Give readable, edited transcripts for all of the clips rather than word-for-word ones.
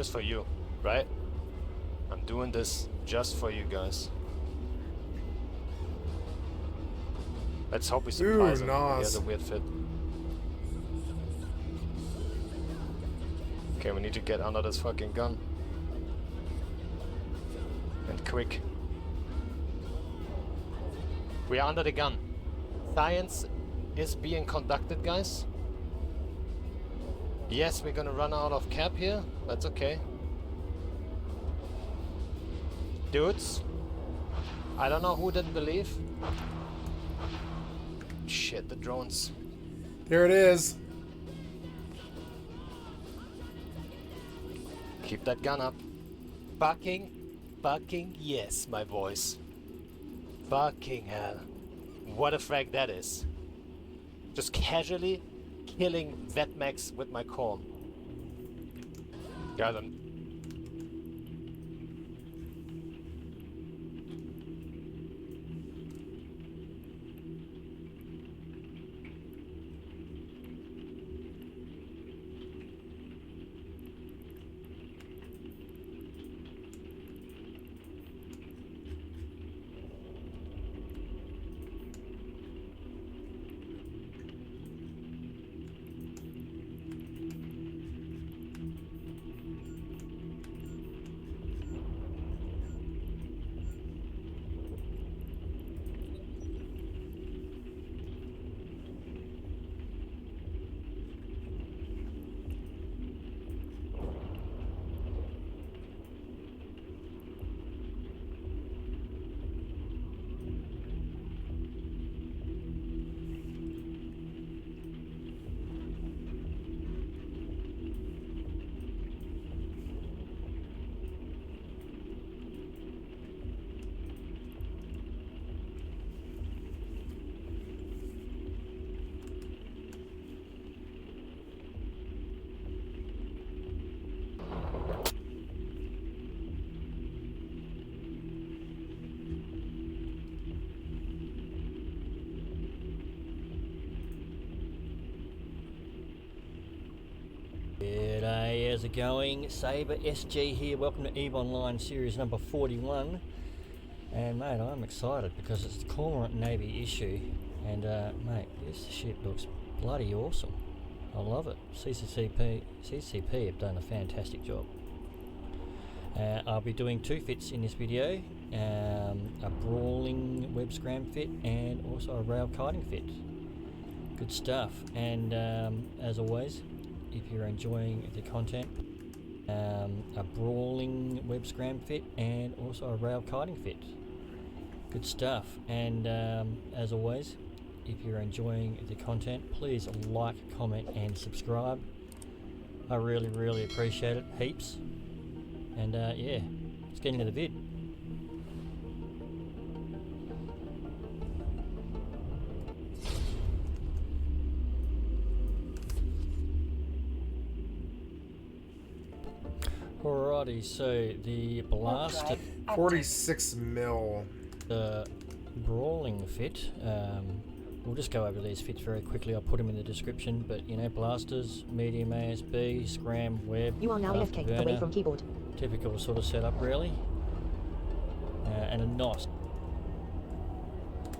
Just for you, right? I'm doing this just for you guys. Let's hope we surprise him. He has a weird fit. Okay, we need to get under this fucking gun. And quick. We are under the gun. Science is being conducted, guys. Yes, we're gonna run out of cap here. That's okay. Dudes, I don't know who didn't believe. Shit, the drones. Here it is. Keep that gun up. Fucking yes, my boys. Fucking hell. What a frag that is. Just casually killing Vetmax with my corn. Got him. G'day, how's it going? Saber SG here, welcome to EVE Online series number 41. And mate, I'm excited because it's the Cormorant Navy issue. And mate, this ship looks bloody awesome. I love it. CCP have done a fantastic job. I'll be doing two fits in this video. A brawling web scram fit and also a rail kiting fit. Good stuff. And as always, if you're enjoying the content, a brawling web scram fit and also a rail kiting fit. Good stuff. And as always, if you're enjoying the content, please like, comment and subscribe. I really appreciate it, heaps. And yeah, let's get into the vid. Alrighty, so the blaster 46 mil. The brawling fit, we'll just go over these fits very quickly. I'll put them in the description, but you know, blasters, medium ASB, scram, web, you are now left-click away from keyboard. Typical sort of setup really. And a NOS,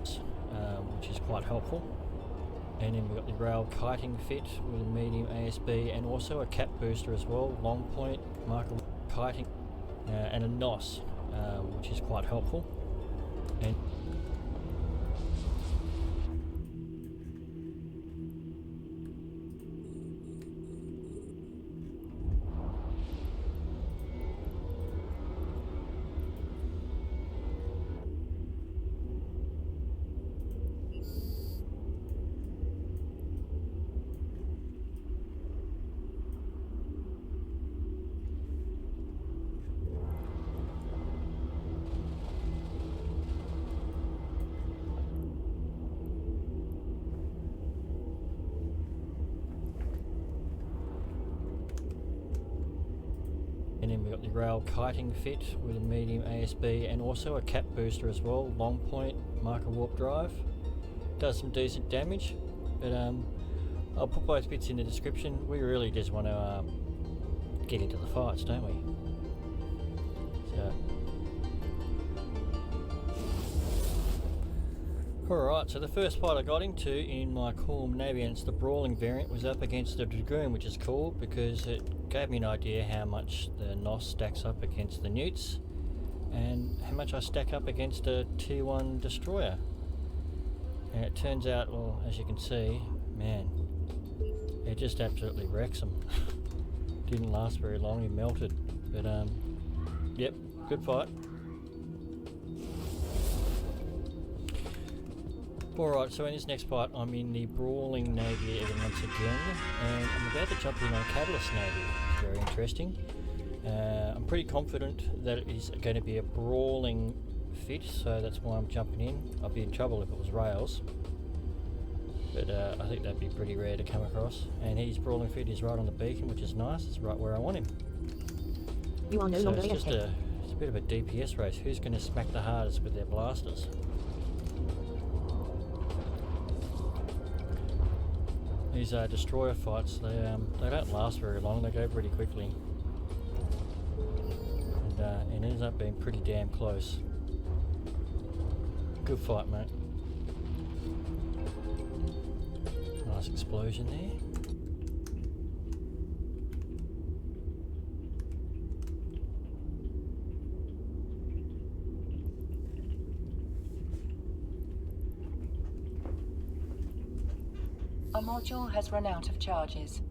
which is quite helpful. And then we've got the rail kiting fit with a medium ASB and also a cap booster as well, long point, marker kiting, and a NOS, which is quite helpful. And then we've got the rail kiting fit with a medium ASB and also a cap booster as well, long point, marker warp drive. Does some decent damage, but I'll put both bits in the description. We really just want to get into the fights, don't we? So. Alright, so the first fight I got into in my Corm Navy, and it's the Brawling variant, was up against the Dragoon, which is cool because it gave me an idea how much the NOS stacks up against the Newts and how much I stack up against a tier 1 destroyer. And it turns out, well, as you can see, man, it just absolutely wrecks them. Didn't last very long, he melted. But yep, good fight. Alright, so in this next fight I'm in the Brawling Navy once again, and I'm about to jump in on Catalyst Navy. It's very interesting. I'm pretty confident that it is going to be a Brawling fit, so that's why I'm jumping in. I'd be in trouble if it was Rails, but I think that'd be pretty rare to come across. And his Brawling fit is right on the beacon, which is nice. It's right where I want him. You are no So longer it's just AFK. it's a bit of a DPS race. Who's going to smack the hardest with their blasters? These destroyer fights, they don't last very long. They go pretty quickly, and it ends up being pretty damn close. Good fight, mate. Nice explosion there. A module has run out of charges.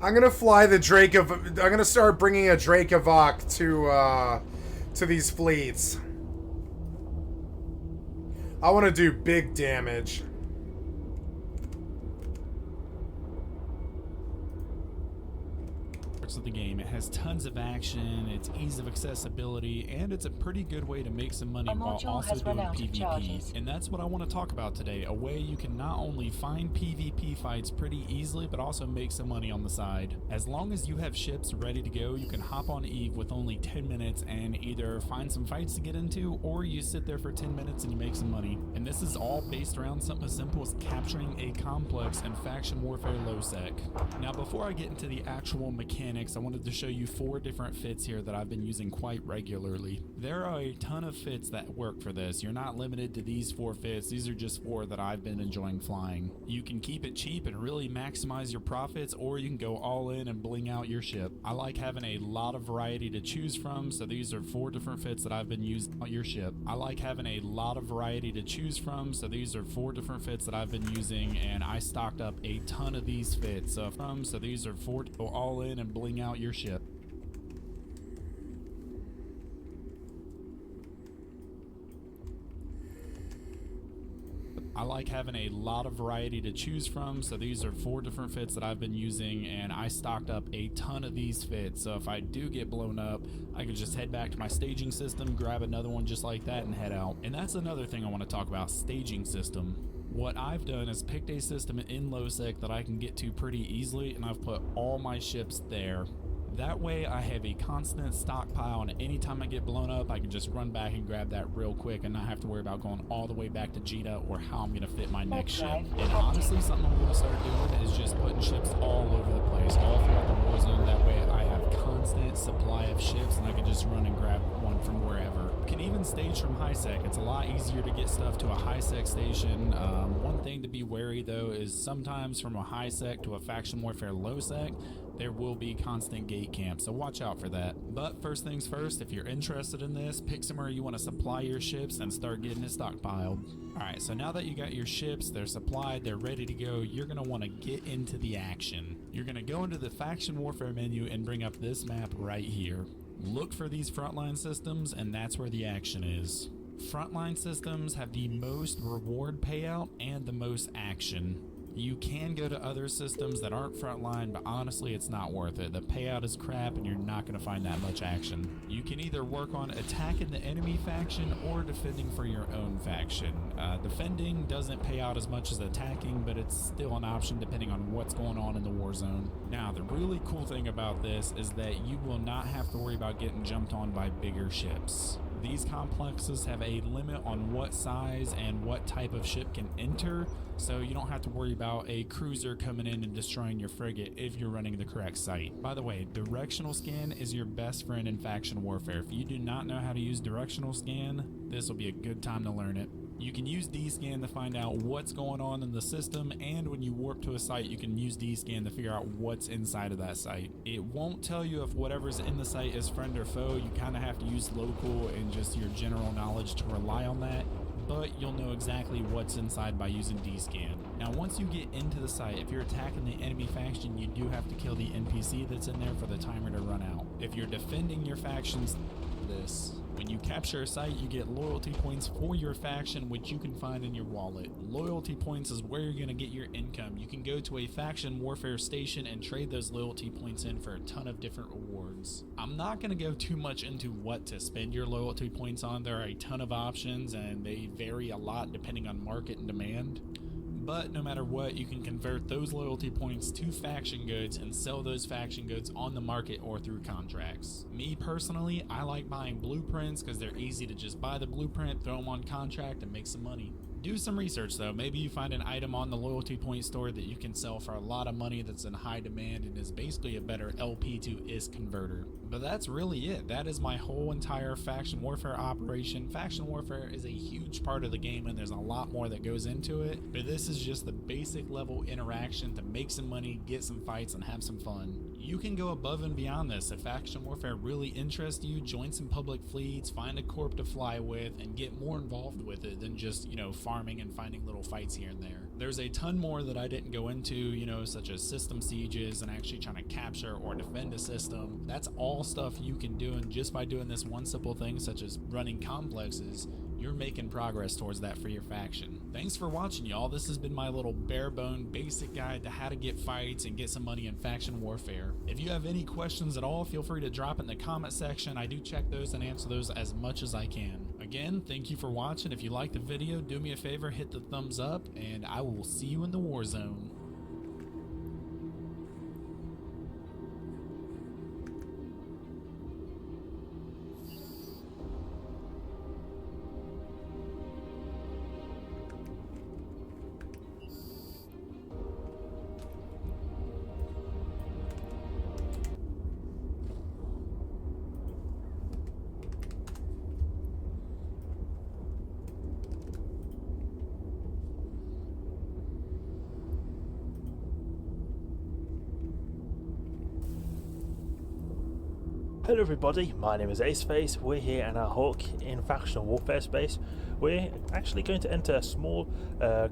I'm gonna fly the Drake of. I'm gonna start bringing a Drake of Vok to these fleets. I want to do big damage. perks of the game. It has tons of action, it's ease of accessibility, and it's a pretty good way to make some money A while module also has doing run out of PvP. charges. And that's what I want to talk about today, a way you can not only find PvP fights pretty easily, but also make some money on the side. As long as you have ships ready to go, you can hop on EvE with only 10 minutes and either find some fights to get into, or you sit there for 10 minutes and you make some money. And this is all based around something as simple as capturing a complex in faction warfare low sec. Now before I get into the actual mechanics, I wanted to show you 4 different fits here that I've been using quite regularly. There are a ton of fits that work for this. You're not limited to these 4 fits. These are just 4 that I've been enjoying flying. You can keep it cheap and really maximize your profits, or you can go all in and bling out your ship. I like having a lot of variety to choose from, so these are 4 different fits that I've been using on your ship. I like having a lot of variety to choose from, so these are 4 different fits that I've been using, and I stocked up a ton of these fits. So these are 4 to go all in and bling out your ship. I like having a lot of variety to choose from, so these are 4 different fits that I've been using, and I stocked up a ton of these fits, so if I do get blown up, I could just head back to my staging system, grab another one just like that, and head out. And that's another thing I want to talk about, staging system. What I've done is picked a system in low sec that I can get to pretty easily, and I've put all my ships there. That way I have a constant stockpile, and anytime I get blown up, I can just run back and grab that real quick and not have to worry about going all the way back to Jita or how I'm going to fit my next ship. And honestly, something I'm going to start doing is just putting ships all over the place, all throughout the war zone. That way I have constant supply of ships and I can just run and grab one from wherever. You can even stage from high sec. It's a lot easier to get stuff to a high sec station. One thing to be wary though is sometimes from a high sec to a faction warfare low sec, there will be constant gate camps, so watch out for that. But first things first, if you're interested in this, pick somewhere you want to supply your ships and start getting it stockpiled. Alright, so now that you got your ships, they're supplied, they're ready to go, you're going to want to get into the action. You're going to go into the faction warfare menu and bring up this map right here. Look for these frontline systems, and that's where the action is. Frontline systems have the most reward payout and the most action. You can go to other systems that aren't frontline, but honestly it's not worth it. The payout is crap and you're not going to find that much action. You can either work on attacking the enemy faction or defending for your own faction. Defending doesn't pay out as much as attacking, but it's still an option depending on what's going on in the war zone. Now the really cool thing about this is that you will not have to worry about getting jumped on by bigger ships. These complexes have a limit on what size and what type of ship can enter, so you don't have to worry about a cruiser coming in and destroying your frigate if you're running the correct site. By the way, directional scan is your best friend in faction warfare. If you do not know how to use directional scan, this will be a good time to learn it. You can use D-scan to find out what's going on in the system, and when you warp to a site, you can use D-scan to figure out what's inside of that site. It won't tell you if whatever's in the site is friend or foe. You kind of have to use local and just your general knowledge to rely on that, but you'll know exactly what's inside by using D-scan. Now once you get into the site, if you're attacking the enemy faction, you do have to kill the NPC that's in there for the timer to run out. If you're defending your faction's this. When you capture a site, you get loyalty points for your faction, which you can find in your wallet. Loyalty points is where you're going to get your income. You can go to a faction warfare station and trade those loyalty points in for a ton of different rewards. I'm not going to go too much into what to spend your loyalty points on. There are a ton of options and they vary a lot depending on market and demand. But no matter what, you can convert those loyalty points to faction goods and sell those faction goods on the market or through contracts. Me personally, I like buying blueprints because they're easy to just buy the blueprint, throw them on contract, and make some money. Do some research though. Maybe you find an item on the loyalty point store that you can sell for a lot of money that's in high demand and is basically a better LP to IS converter. But that's really it. That is my whole entire faction warfare operation. Faction warfare is a huge part of the game and there's a lot more that goes into it, but this is just the basic level interaction to make some money, get some fights, and have some fun. You can go above and beyond this. If faction warfare really interests you, join some public fleets, find a corp to fly with, and get more involved with it than just, farming and finding little fights here and there. There's a ton more that I didn't go into, such as system sieges and actually trying to capture or defend a system. That's all stuff you can do, and just by doing this one simple thing such as running complexes, you're making progress towards that for your faction. Thanks for watching, y'all. This has been my little bare bone basic guide to how to get fights and get some money in faction warfare. If you have any questions at all, feel free to drop it in the comment section. I do check those and answer those as much as I can. Again, thank you for watching. If you liked the video, do me a favor, hit the thumbs up, and I will see you in the war zone. Hello everybody, my name is Aceface. We're here in our Hawk in Factional Warfare space. We're actually going to enter a small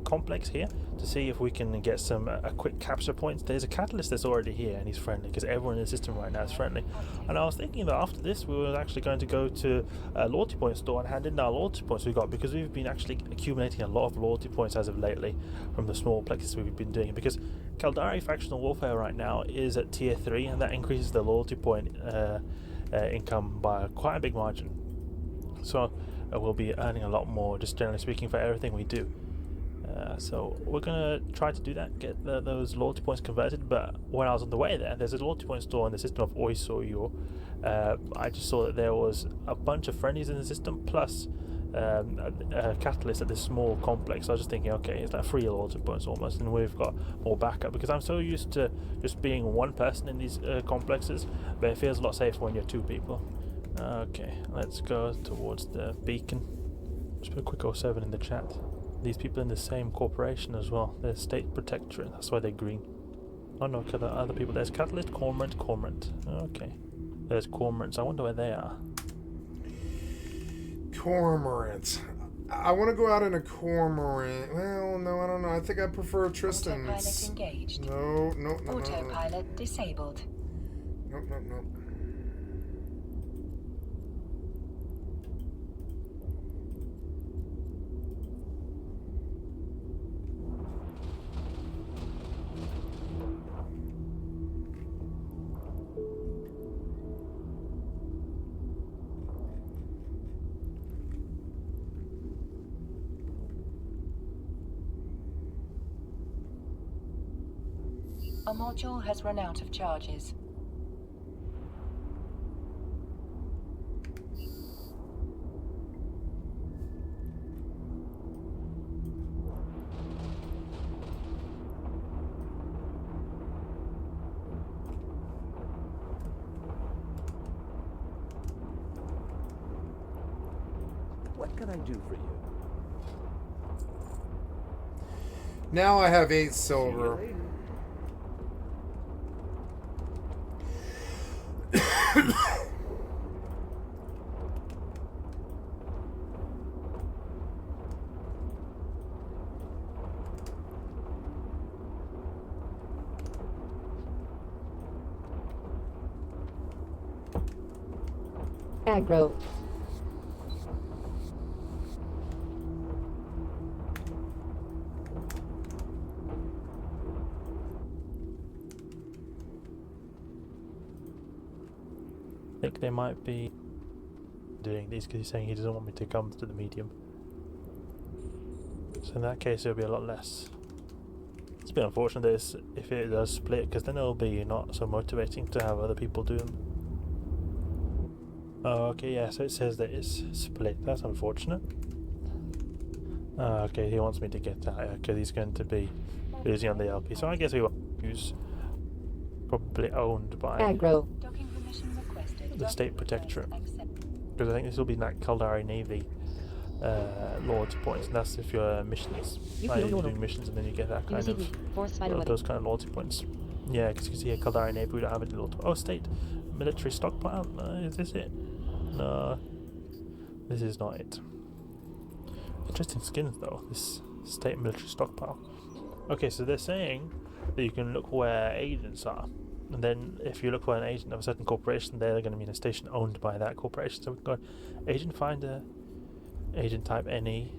complex here to see if we can get some a quick capture points. There's a catalyst that's already here and he's friendly because everyone in the system right now is friendly. And I was thinking that after this we were actually going to go to a loyalty point store and hand in our loyalty points we got, because we've been actually accumulating a lot of loyalty points as of lately from the small plexes we've been doing, because Caldari Factional Warfare right now is at tier 3 and that increases the loyalty point income by quite a big margin. So we'll be earning a lot more, just generally speaking, for everything we do. So we're gonna try to do that, get those loyalty points converted. But when I was on the way there's a loyalty point store in the system of Oisoyo. I just saw that there was a bunch of friendlies in the system plus a catalyst at this small complex. So I was just thinking, okay, it's like 3 loyalty points almost, and we've got more backup, because I'm so used to just being one person in these complexes, but it feels a lot safer when you're 2 people. Okay, let's go towards the beacon. Just put a quick 07 in the chat. These people in the same corporation as well. They're state protectorate, that's why they're green. Oh no, because there are other people. There's catalyst, cormorant. Okay, there's cormorants. I wonder where they are. Cormorant. I want to go out in a cormorant. Well, no, I don't know. I think I prefer Tristan's. Autopilot engaged. No. Autopilot disabled. No. A module has run out of charges. What can I do for you? Now I have 8 silver. Aggro. I think they might be doing these because he's saying he doesn't want me to come to the medium. So in that case it'll be a lot less. It's a bit unfortunate that if it does split, because then it'll be not so motivating to have other people do them. Oh, okay, yeah, so it says that it's split. That's unfortunate. Okay, he wants me to get that because he's going to be losing on the LP. So I guess we will use probably owned by Aggro. Docking permission requested. the state protectorate, because I think this will be like Caldari Navy Lord's points, and that's if you're missions. You're doing missions and then you get that kind of those kind of loyalty points. Yeah, because you can see here Caldari Navy, we don't have any loyalty. Oh, state military stockpile. Is this it? No, this is not it. Interesting skins though. This state military stockpile. Okay, so they're saying that you can look where agents are, and then if you look for an agent of a certain corporation, they're going to be in a station owned by that corporation. So we can go agent finder. Agent type any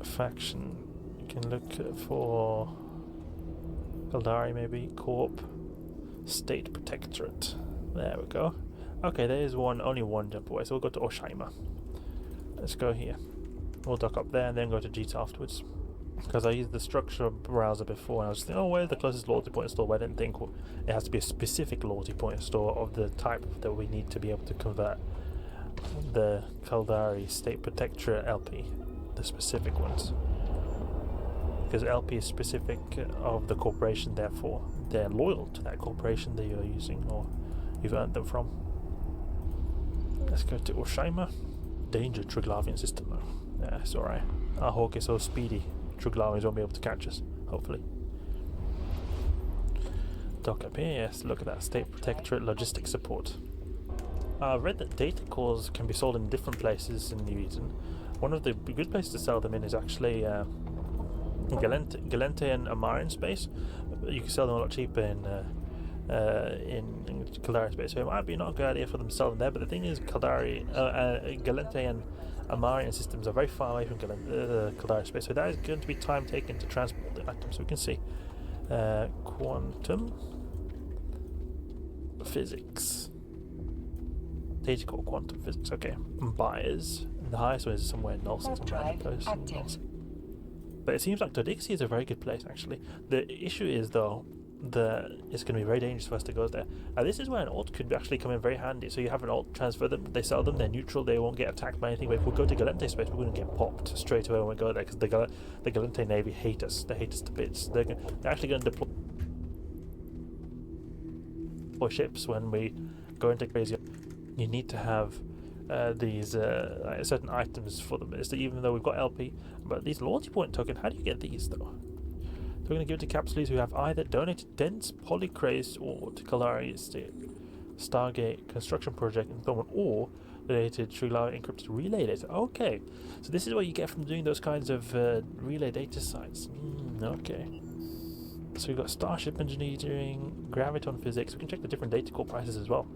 faction. You can look for Eldari maybe, Corp, State Protectorate. There we go. Okay, there is only one jump away, so we'll go to Oshima. Let's go here. We'll dock up there and then go to Jita afterwards. Because I used the structure browser before and I was thinking, oh, where's the closest loyalty point store? But I didn't think it has to be a specific loyalty point store of the type that we need to be able to convert the Caldari State Protectorate LP, the specific ones. Because LP is specific of the corporation, therefore they're loyal to that corporation that you're using or you've earned them from. Let's go to Oshima. Danger, Triglavian system though. Yeah, it's alright. Our Hawk is so speedy, Triglavians won't be able to catch us, hopefully. Dock up here, yes, look at that. State Protectorate Logistics Support. I've read that data cores can be sold in different places in New Eden. One of the good places to sell them in is actually Galente and Amaran space. You can sell them a lot cheaper in Caldari space, so it might be not a good idea for them to sell them there. But the thing is, Galente and Amarian systems are very far away from Caldari space, so that is going to be time taken to transport the items. So we can see quantum physics, data core quantum physics. Okay, buyers. The highest one is somewhere in Null. But it seems like Todixie is a very good place, actually. The issue is, though, that it's going to be very dangerous for us to go there. This is where an alt could actually come in very handy. So you have an alt, transfer them, they sell them, they're neutral, they won't get attacked by anything. But if we go to Galente space, we're going to get popped straight away when we go there, because the Galente Navy hate us. They hate us to bits. They're actually going to deploy ships when we go into crazy. You need to have these certain items for them. Even though we've got LP, but these loyalty point token, how do you get these though? So we're going to give it to capsulees who have either donated dense polycraze or to Caldari Stargate construction project installment, or donated Triglav encrypted relay data. Okay, so this is what you get from doing those kinds of relay data sites. Okay. So we've got Starship Engineering, Graviton Physics. We can check the different data core prices as well.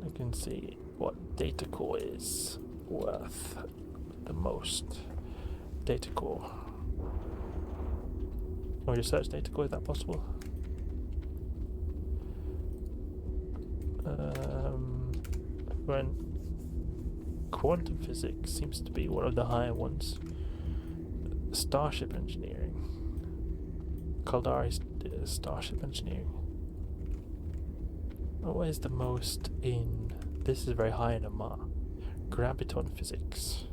You can see what data core is worth the most. Data core. Can we just search data core? Is that possible? When quantum physics seems to be one of the higher ones. Starship Engineering. Caldari Starship Engineering. What is the most in? This is very high in Amar. Graviton Physics.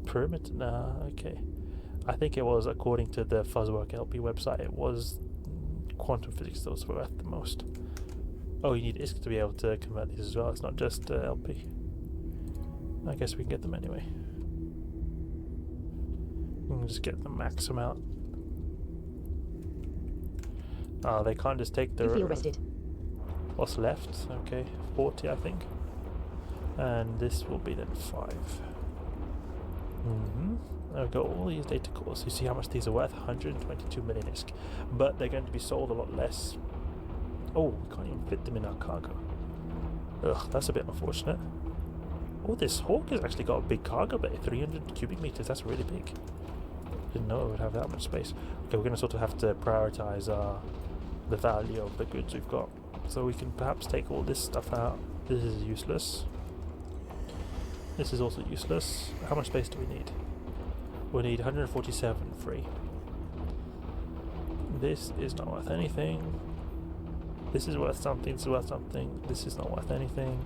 Perimeter? Nah, okay. I think it was, according to the Fuzzwork LP website, it was quantum physics that was worth the most. Oh, you need ISK to be able to convert these as well. It's not just LP. I guess we can get them anyway. We can just get the max amount. Oh, they can't just take the... You feel rested. What's left? Okay, 40 I think. And this will be then 5. I've got all these data cores. You see how much these are worth? 122 million ISK. But they're going to be sold a lot less. Oh, we can't even fit them in our cargo. Ugh, that's a bit unfortunate. Oh, this Hawk has actually got a big cargo bay, 300 cubic meters. That's really big. Didn't know it would have that much space. Okay, we're going to sort of have to prioritize the value of the goods we've got. So we can perhaps take all this stuff out. This is useless. This is also useless. How much space do we need? We need 147 free. This is not worth anything. This is worth something. This is worth something. This is not worth anything.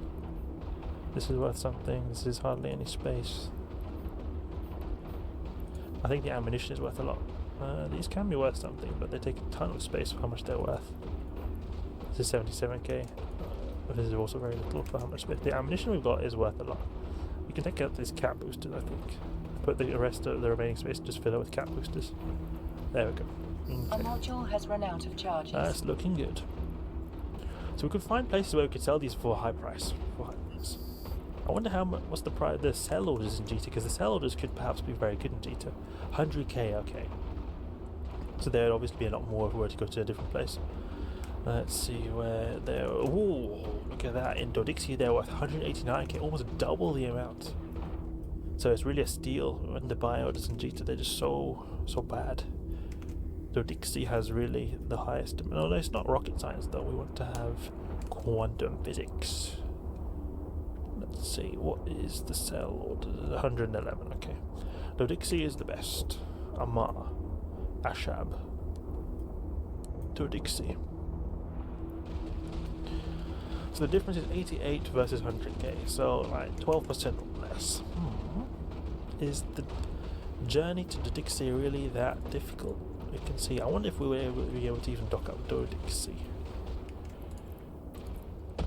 This is worth something. This is hardly any space. I think the ammunition is worth a lot. These can be worth something, but they take a ton of space for how much they're worth. This is 77k. But this is also very little for how much space. The ammunition we've got is worth a lot. We can take out these cap boosters, I think. Put the rest of the remaining space and just fill it with cap boosters. There we go. A module has run out of charges. That's looking good. So we could find places where we could sell these for a high price. I wonder how much. What's the price? The sell orders in GT, because the sell orders could perhaps be very good in GT. 100k, okay. So there would obviously be a lot more if we were to go to a different place. Let's see where they're. Ooh, look at that. In Dodixia, they're worth 189k, almost double the amount. So it's really a steal when the biodes and Jita, they're just so bad. Dodixia has really the highest. No, it's not rocket science though. We want to have quantum physics. Let's see, what is the cell order? 111, okay. Dodixia is the best. Amar. Ashab. Dodixia. So the difference is 88 versus 100k, so like 12% less. Is the journey to Dodixia really that difficult? We can see. I wonder if we were able to even dock up Dodixia.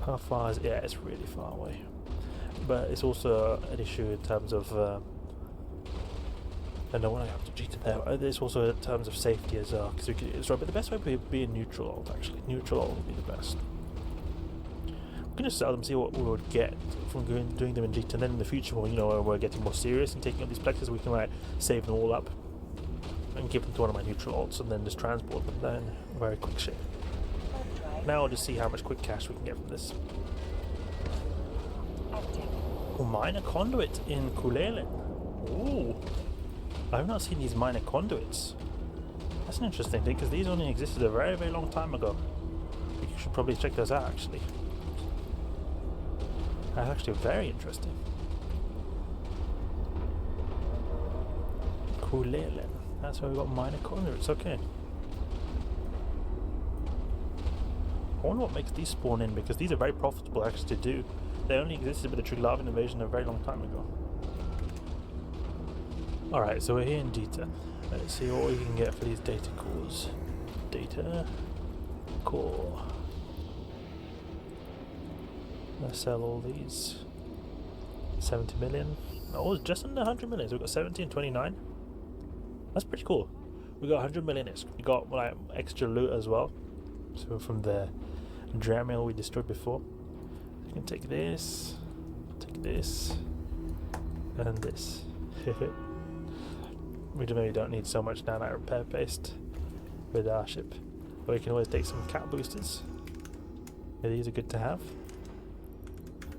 How far is it? Yeah, it's really far away. But it's also an issue in terms of I don't want to have to cheat it there. There's also in terms of safety as well. But the best way would be a neutral ult, actually. Neutral ult would be the best. We can just sell them, see what we would get from doing them in GT, and then in the future, when we're getting more serious and taking up these plexes, we can like save them all up and give them to one of my neutral ults, and then just transport them down. Very quick shit. Now I'll just see how much quick cash we can get from this. Oh, minor conduit in Kulele. Ooh, I've not seen these minor conduits. That's an interesting thing, because these only existed a very, very long time ago. You should probably check those out, actually. That's actually very interesting. Kulele. That's where we got minor conduits, okay. I wonder what makes these spawn in, because these are very profitable actually to do. They only existed with the Triglavian invasion a very long time ago. Alright, so we're here in Dita. Let's see what we can get for these data cores. Data core. Let's sell all these. 70 million. Oh, it's just under 100 million. So we've got 70 and 29. That's pretty cool. We got 100 million. We got like extra loot as well. So from the Dramiel we destroyed before. You can take this, and this. We maybe don't need so much nanite repair paste with our ship, but we can always take some cap boosters. Yeah, these are good to have.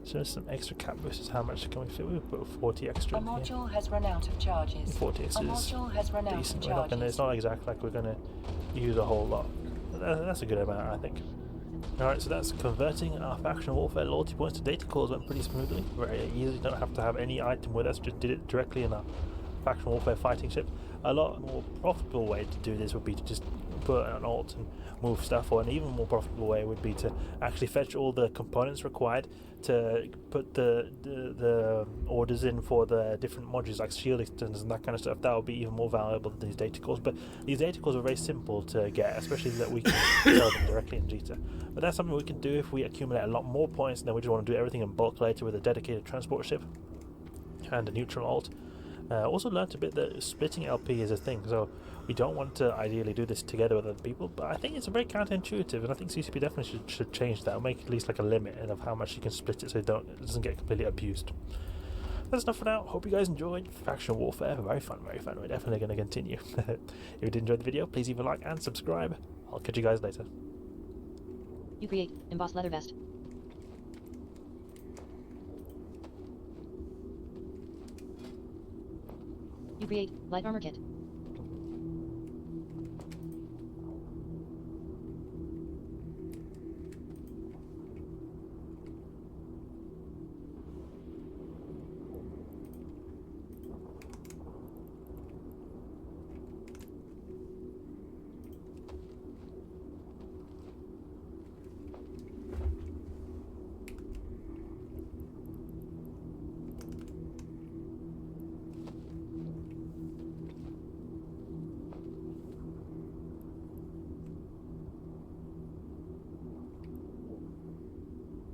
So some extra cap boosters. How much can we fit? We put 40 extra. A module has run out of charges. 40 is decent. It's not exactly like we're gonna use a whole lot. That's a good amount, I think. Alright, so that's converting our faction warfare loyalty points to data cores. Went pretty smoothly, very easy. Don't have to have any item with us, just did it directly in our faction warfare fighting ship. A lot more profitable way to do this would be to just put an ult and move stuff, or an even more profitable way would be to actually fetch all the components required to put the orders in for the different modules like shield extenders and that kind of stuff. That would be even more valuable than these data cores, but these data cores are very simple to get, especially that we can sell them directly in Jita. But that's something we can do if we accumulate a lot more points, and then we just want to do everything in bulk later with a dedicated transport ship and a neutral ult. Also learned a bit that splitting LP is a thing, so we don't want to ideally do this together with other people, but I think it's a very counterintuitive, and I think CCP definitely should change that, or make at least like a limit of how much you can split it so it doesn't get completely abused. That's enough for now. Hope you guys enjoyed Faction Warfare. Very fun, very fun. We're definitely going to continue. If you did enjoy the video, please leave a like and subscribe. I'll catch you guys later. You create embossed leather vest. You create light armor kit.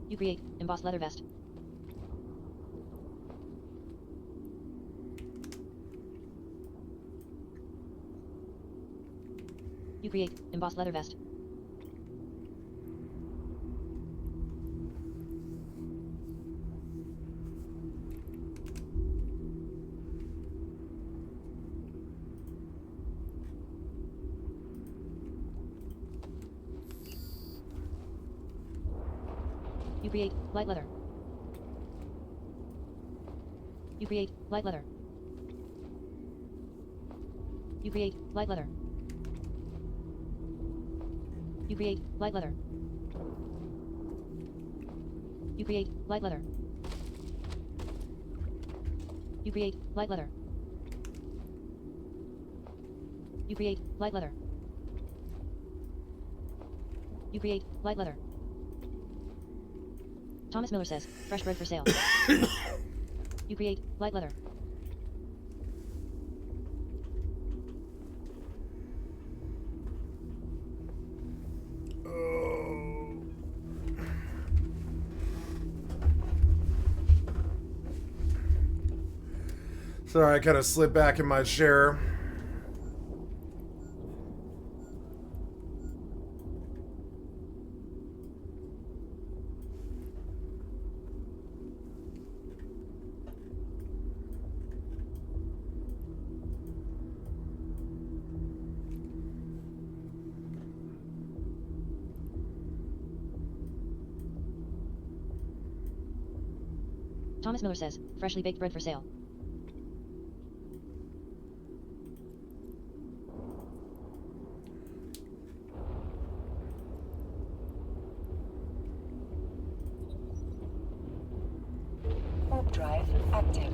You create embossed leather vest. You create embossed leather vest. You create light leather. You create light leather. You create light leather. You create light leather. You create light leather. You create light leather. You create light leather. You create light leather. Thomas Miller says, fresh bread for sale. You create light leather. Sorry, I kind of slipped back in my chair. Thomas Miller says, freshly baked bread for sale. Warp drive active.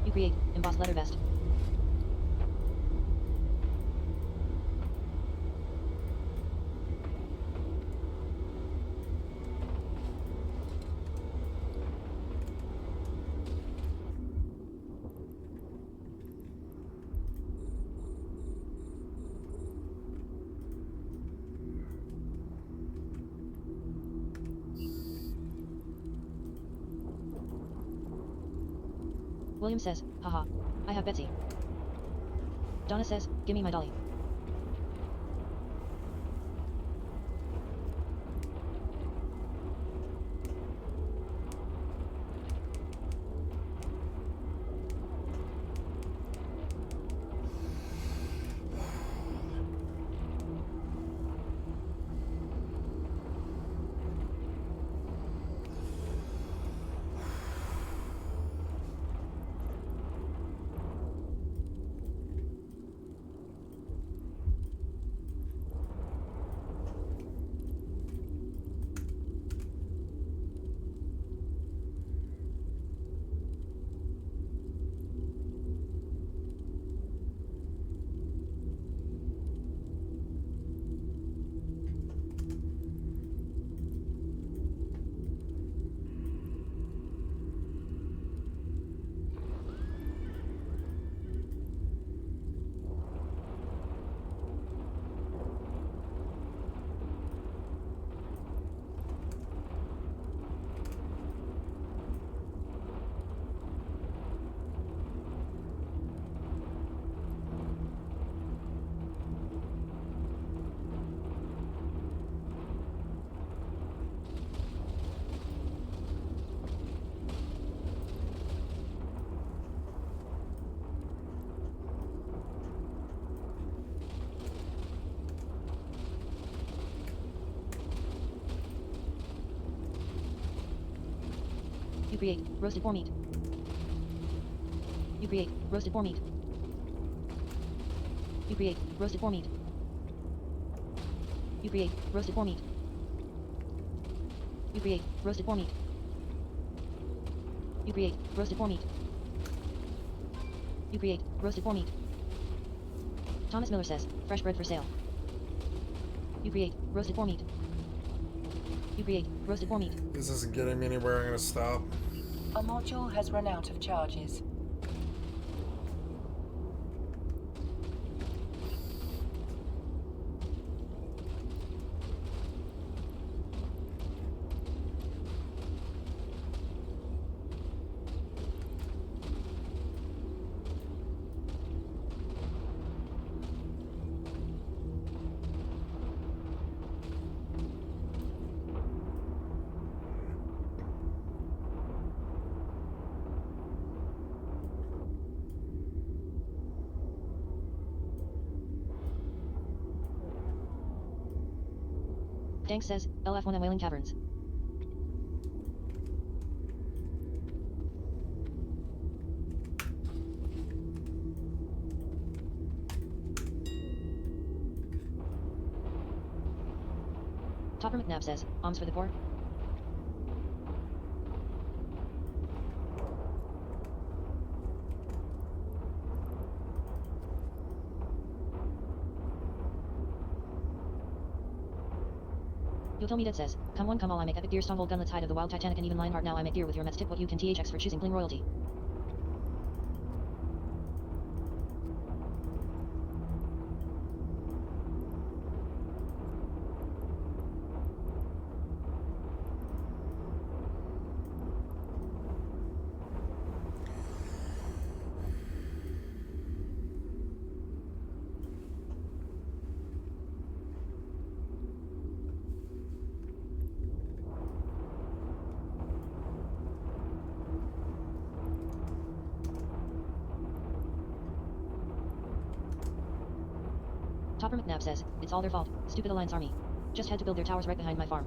You create embossed leather vest. William says, haha, I have Betsy. Donna says, gimme my dolly. You create roasted boar meat. You create roasted boar meat. You create roasted boar meat. You create roasted boar meat. You create roasted boar meat. You create roasted boar meat. You create roasted boar meat. Thomas Miller says, fresh bread for sale. You create roasted boar meat. You create roasted boar meat. This isn't getting me anywhere. I'm gonna stop. A module has run out of charges. Tank says, LF1 Whaling Caverns. Topper McNabb says, arms for the poor. You'll tell me that says, come on come all I make epic gear stronghold gunlets hide of the wild Titanic and even Lionheart now I make gear with your Mets tip what you can THX for choosing bling royalty. Topper McNabb says, it's all their fault, stupid Alliance army. Just had to build their towers right behind my farm.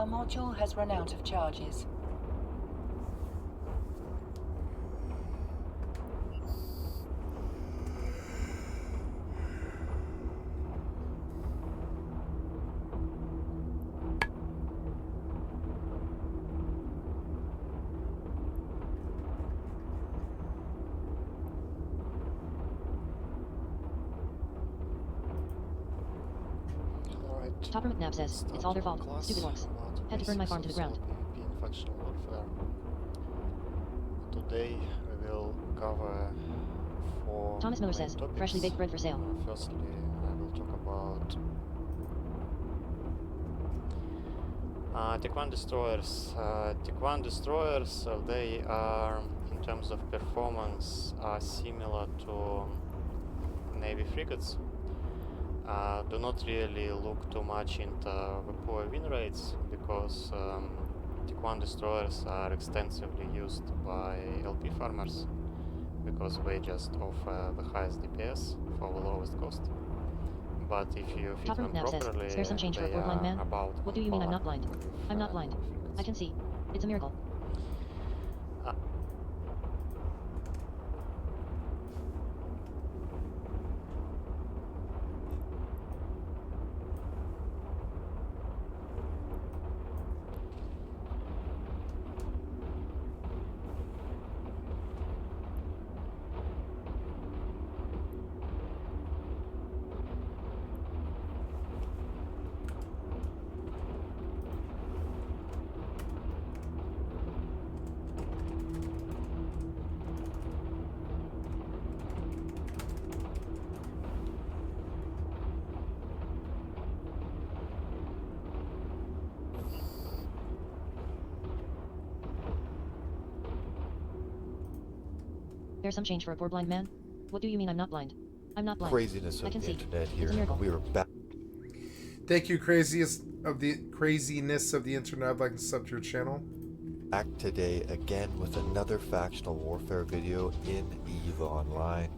A module has run out of charges. Topper McNabb says, it's all their fault, stupid orcs. Had to burn my farm to the ground. Factional warfare. Today we will cover four Thomas Miller main says, topics. freshly baked bread for sale. Firstly, I will talk about T1 destroyers. T1 destroyers, they are, in terms of performance, are similar to Navy frigates. Do not really look too much into the poor win rates because T1 destroyers are extensively used by LP farmers because they just offer the highest DPS for the lowest cost. But if you fit Topper them McNabb says, properly, spare some change for a they poor blind are man? about What do you mean I'm not blind? with, I'm not blind. I can see. It's a miracle. There's some change for a poor blind man? What do you mean I'm not blind? I'm not blind. Craziness I of can the see. internet It's here. a miracle. We are back. Thank you, craziness of the internet. I'd like to sub to your channel. Back today again with another factional warfare video in EVE Online.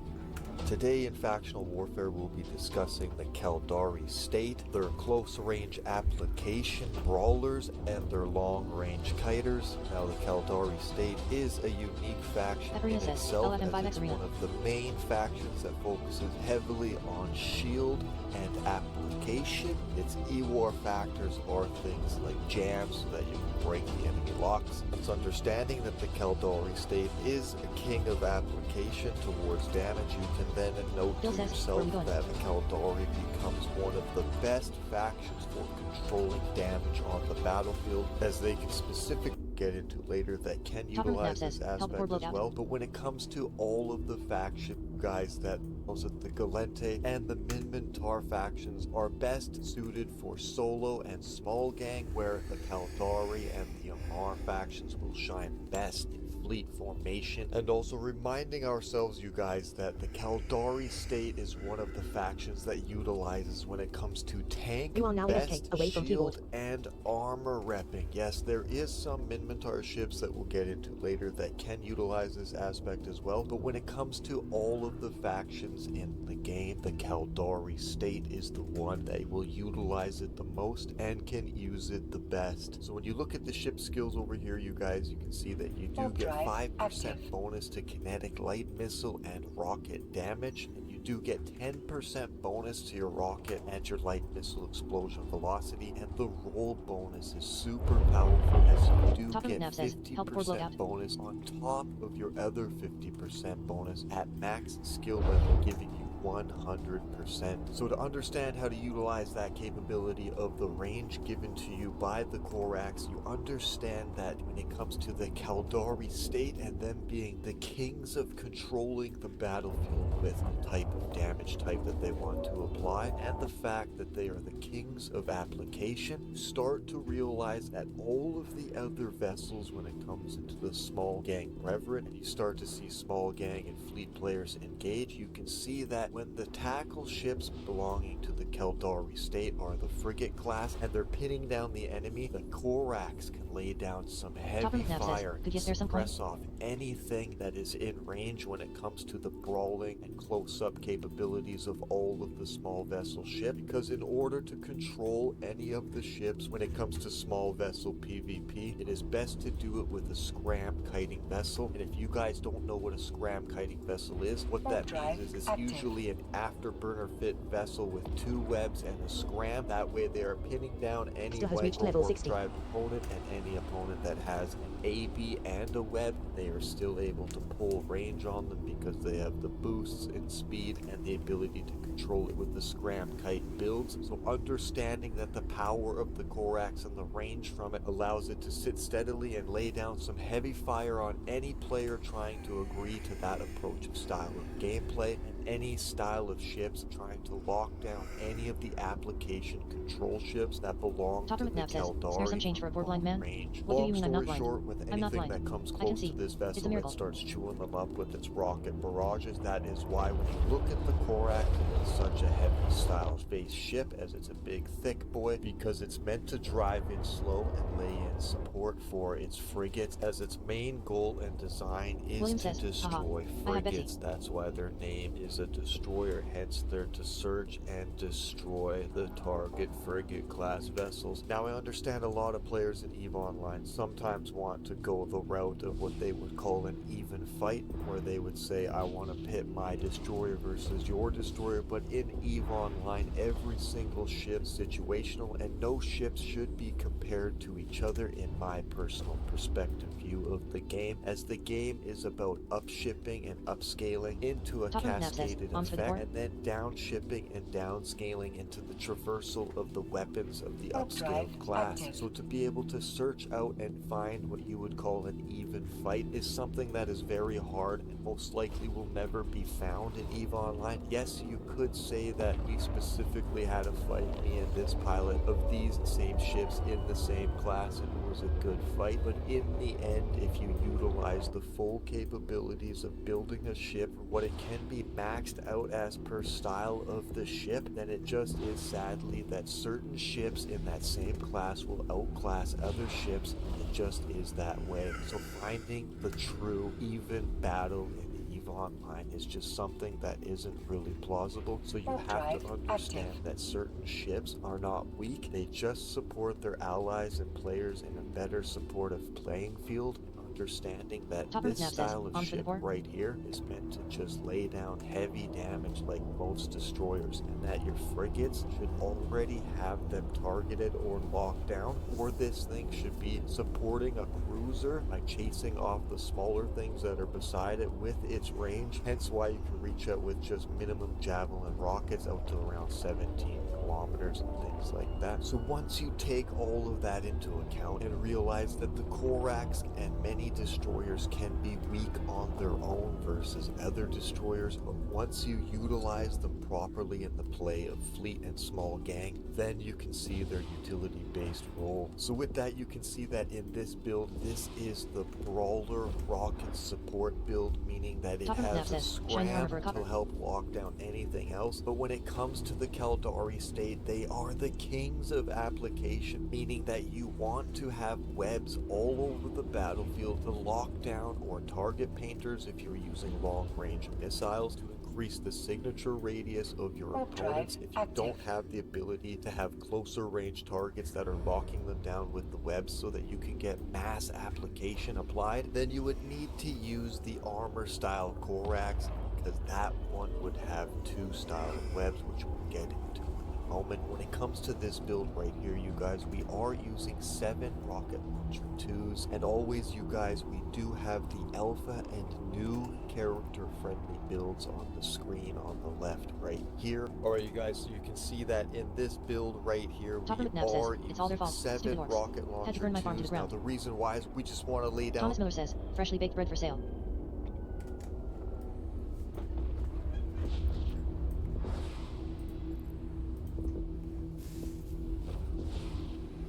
Today in factional warfare we'll be discussing the Caldari state, their close-range application brawlers, and their long-range kiters. Now the Caldari state is a unique faction in Arena says, itself, as LFM5X it's Arena. one of the main factions that focuses heavily on shield and application. Its E-war factors are things like jams so that you can break the enemy locks. It's understanding that the Caldari state is a king of application towards damage. You can then note Bill to says, yourself where we going? that the Caldari becomes one of the best factions for controlling damage on the battlefield, as they can specifically get into later that can Topper utilize McNabb says, this help aspect before as blowout. well. But when it comes to all of the faction guys that the Galente and the Minmintar factions are best suited for solo and small gang, where the Caldari and the our factions will shine best in fleet formation, and also reminding ourselves, you guys, that the Caldari state is one of the factions that utilizes when it comes to tank, You are now best, AFK, away from shield, keyboard. and armor repping. Yes, there is some Minmatar ships that we'll get into later that can utilize this aspect as well, but when it comes to all of the factions in the game, the Caldari state is the one that will utilize it the most and can use it the best. So when you look at the ship skills over here, you guys, you can see that you do Warp get drive 5% active. bonus to kinetic light missile and rocket damage, and you do get 10% bonus to your rocket and your light missile explosion velocity, and the roll bonus is super powerful as you do Top of get nav says, help port 50% loadout. bonus on top of your other 50% bonus at max skill level, giving you 100%. So to understand how to utilize that capability of the range given to you by the Korax, you understand that when it comes to the Caldari state and them being the kings of controlling the battlefield with the type of damage type that they want to apply, and the fact that they are the kings of application, you start to realize that all of the other vessels, when it comes into the small gang Reverend, and you start to see small gang and fleet players engage, you can see that when the tackle ships belonging to the Caldari state are the frigate class and they're pinning down the enemy, the Korax can lay down some heavy fire and suppress off anything that is in range when it comes to the brawling and close-up capabilities of all of the small vessel ship, because in order to control any of the ships when it comes to small vessel PvP, it is best to do it with a scram kiting vessel. And if you guys don't know what a scram kiting vessel is, what that means is it's usually an afterburner fit vessel with 2 webs and a scram. That way they are pinning down any white or warp drive opponent, and any opponent that has an AB and a web, they are still able to pull range on them because they have the boosts in speed and the ability to control it with the scram kite builds. So understanding that the power of the Korax and the range from it allows it to sit steadily and lay down some heavy fire on any player trying to agree to that approach of style of gameplay, and any style of ships trying to lock down any of the application control ships that belong to the Caldari range. Long story short, with anything that comes close to this vessel, it starts chewing them up with its rocket barrages. That is why when you look at the Korak, it's such a heavy style space ship, as it's a big thick boy, because it's meant to drive in slow and lay in support for its frigates, as its main goal and design is to destroy frigates. That's why their name is a destroyer, hence they're to search and destroy the target frigate class vessels. Now I understand a lot of players in EVE Online sometimes want to go the route of what they would call an even fight, where they would say, I want to pit my destroyer versus your destroyer, but in EVE Online every single ship is situational, and no ships should be compared to each other in my personal perspective view of the game, as the game is about upshipping and upscaling into a cascaded effect, and then downshipping and downscaling into the traversal of the weapons of the upscaled class. So to be able to search out and find what you would call an even fight is something that is very hard and most likely will never be found in EVE Online. Yes, you could say that we specifically had a fight, me and this pilot, of these same ships in the same class, and it was a good fight, but in the end, if you utilize the full capabilities of building a ship, what it can be maxed out as per style of the ship, then it just is sadly that certain ships in that same class will outclass other ships, and it just is that way. So finding the true even battle in EVE Online is just something that isn't really plausible. So you have to understand that certain ships are not weak, they just support their allies and players in a better supportive playing field. Understanding that this style of ship right here is meant to just lay down heavy damage like most destroyers, and that your frigates should already have them targeted or locked down, or this thing should be supporting a cruiser by chasing off the smaller things that are beside it with its range, hence why you can reach out with just minimum javelin rockets out to around 17 kilometers and things like that. So once you take all of that into account and realize that the Korax and many many destroyers can be weak on their own versus other destroyers, but once you utilize them properly in the play of fleet and small gang, then you can see their utility-based role. So with that, you can see that in this build, this is the Brawler Rocket support build, meaning that it has a scram to help lock down anything else. But when it comes to the Caldari state, they are the kings of application, meaning that you want to have webs all over the battlefield to lock down or target painters if you're using long-range missiles, to increase the signature radius of your opponents. If you don't have the ability to have closer range targets that are locking them down with the webs so that you can get mass application applied, then you would need to use the armor style Corax, because that one would have 2 style of webs, which we'll get into in a moment. When it comes to this build right here, you guys, we are using 7 rocket launcher 2s, and always, you guys, we do have the alpha and new character friendly builds on the screen on the left right here. Alright, you guys, so you can see that in this build right here, we are using 7 rocket launcher 2s. Now the reason why is we just want to lay down. Thomas Miller says, freshly baked bread for sale.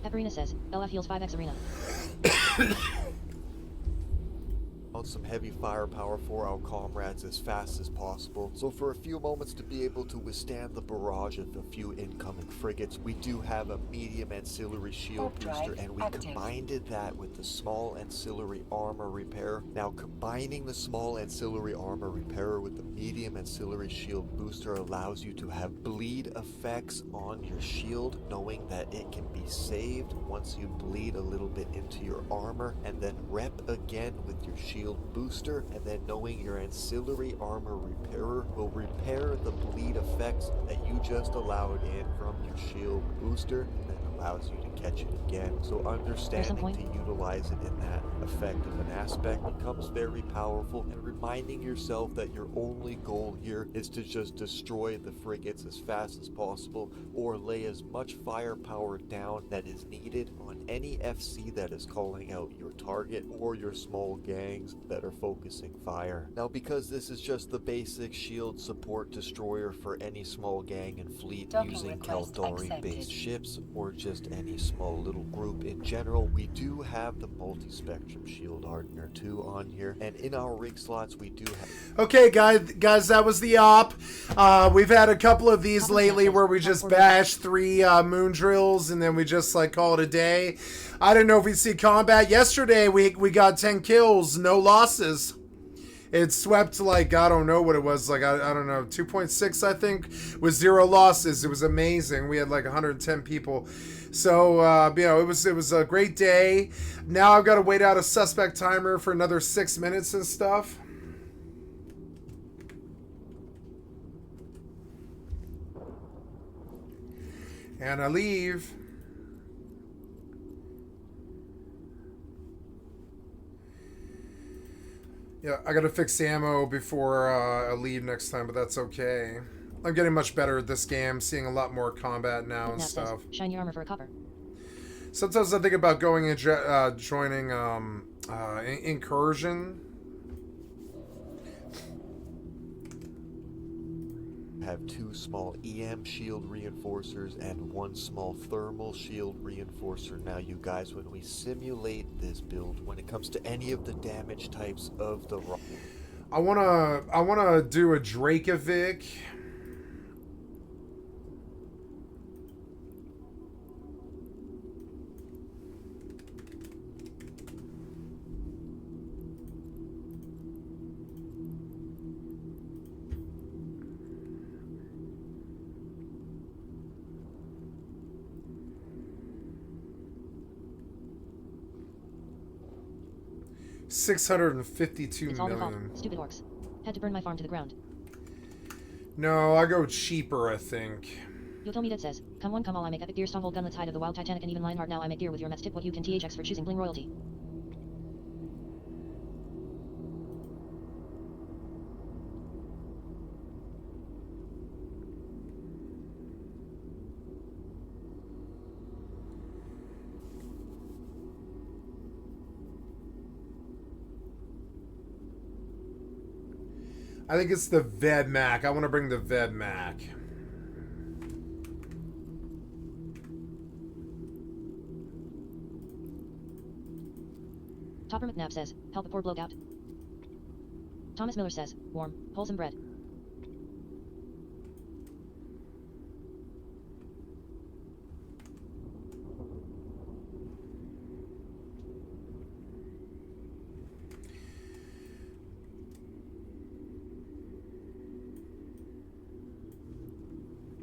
Pepperina says, LF heals 5x arena. On some heavy firepower for our comrades as fast as possible. So for a few moments, to be able to withstand the barrage of a few incoming frigates, we do have a medium ancillary shield booster, and we combined that with the small ancillary armor repair. Now, combining the small ancillary armor repair with the medium ancillary shield booster allows you to have bleed effects on your shield, knowing that it can be saved once you bleed a little bit into your armor, and then rep again with your shield booster, and then knowing your ancillary armor repairer will repair the bleed effects that you just allowed in from your shield booster, and then allows you to catch it again. So understanding to utilize it in that effective an aspect becomes very powerful, and reminding yourself that your only goal here is to just destroy the frigates as fast as possible, or lay as much firepower down that is needed on any FC that is calling out your target, or your small gangs that are focusing fire. Now, because this is just the basic shield support destroyer for any small gang and fleet using Caldari based ships, or just any small little group in general, we do have the multi-spectrum shield hardener 2 on here, and in our rig slots we do have. Okay, guys, that was the op. We've had a couple of these lately where we just bash 3 moon drills and then we just like call it a day. I don't know if we see combat. Yesterday we got 10 kills, no losses. It swept like, I don't know what it was, like, I don't know, 2.6 I think, with 0 losses. It was amazing. We had like 110 people. So, you know, it was a great day. Now I've got to wait out a suspect timer for another 6 minutes and stuff. And I leave. Yeah, I gotta fix the ammo before I leave next time, but that's okay. I'm getting much better at this game, seeing a lot more combat now and stuff. Shine your armor for a copper. Sometimes I think about going and joining Incursion. Have 2 small EM shield reinforcers and 1 small thermal shield reinforcer. Now, you guys, when we simulate this build, when it comes to any of the damage types of the I wanna do a Dracovic. $652 it's all their fault. million. Stupid orcs. Had to burn my farm to the ground. No, I go cheaper, I think. Yotomida says, come one, come all, I make epic gear, stronghold, gunlets, hide of the wild, Titanic, and even Lionheart. Now I make gear with your Mets tip what you can THX for choosing bling royalty. I think it's the Vedmak. I want to bring the Vedmak. Topper McNabb says, help a poor bloke out. Thomas Miller says, warm, wholesome bread.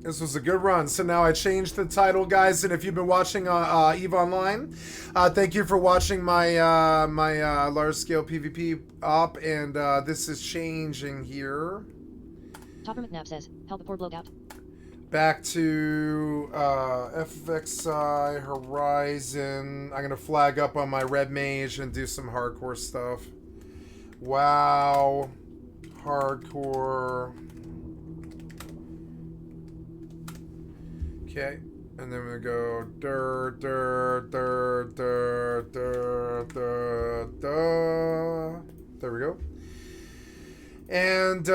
This was a good run. So now I changed the title, guys. And if you've been watching EVE Online, thank you for watching my large-scale PvP op. And this is changing here. Topper McNabb says, help a poor bloke out. Back to FFXI Horizon. I'm going to flag up on my red mage and do some hardcore stuff. WoW. Hardcore. Okay, and then we go there we go. And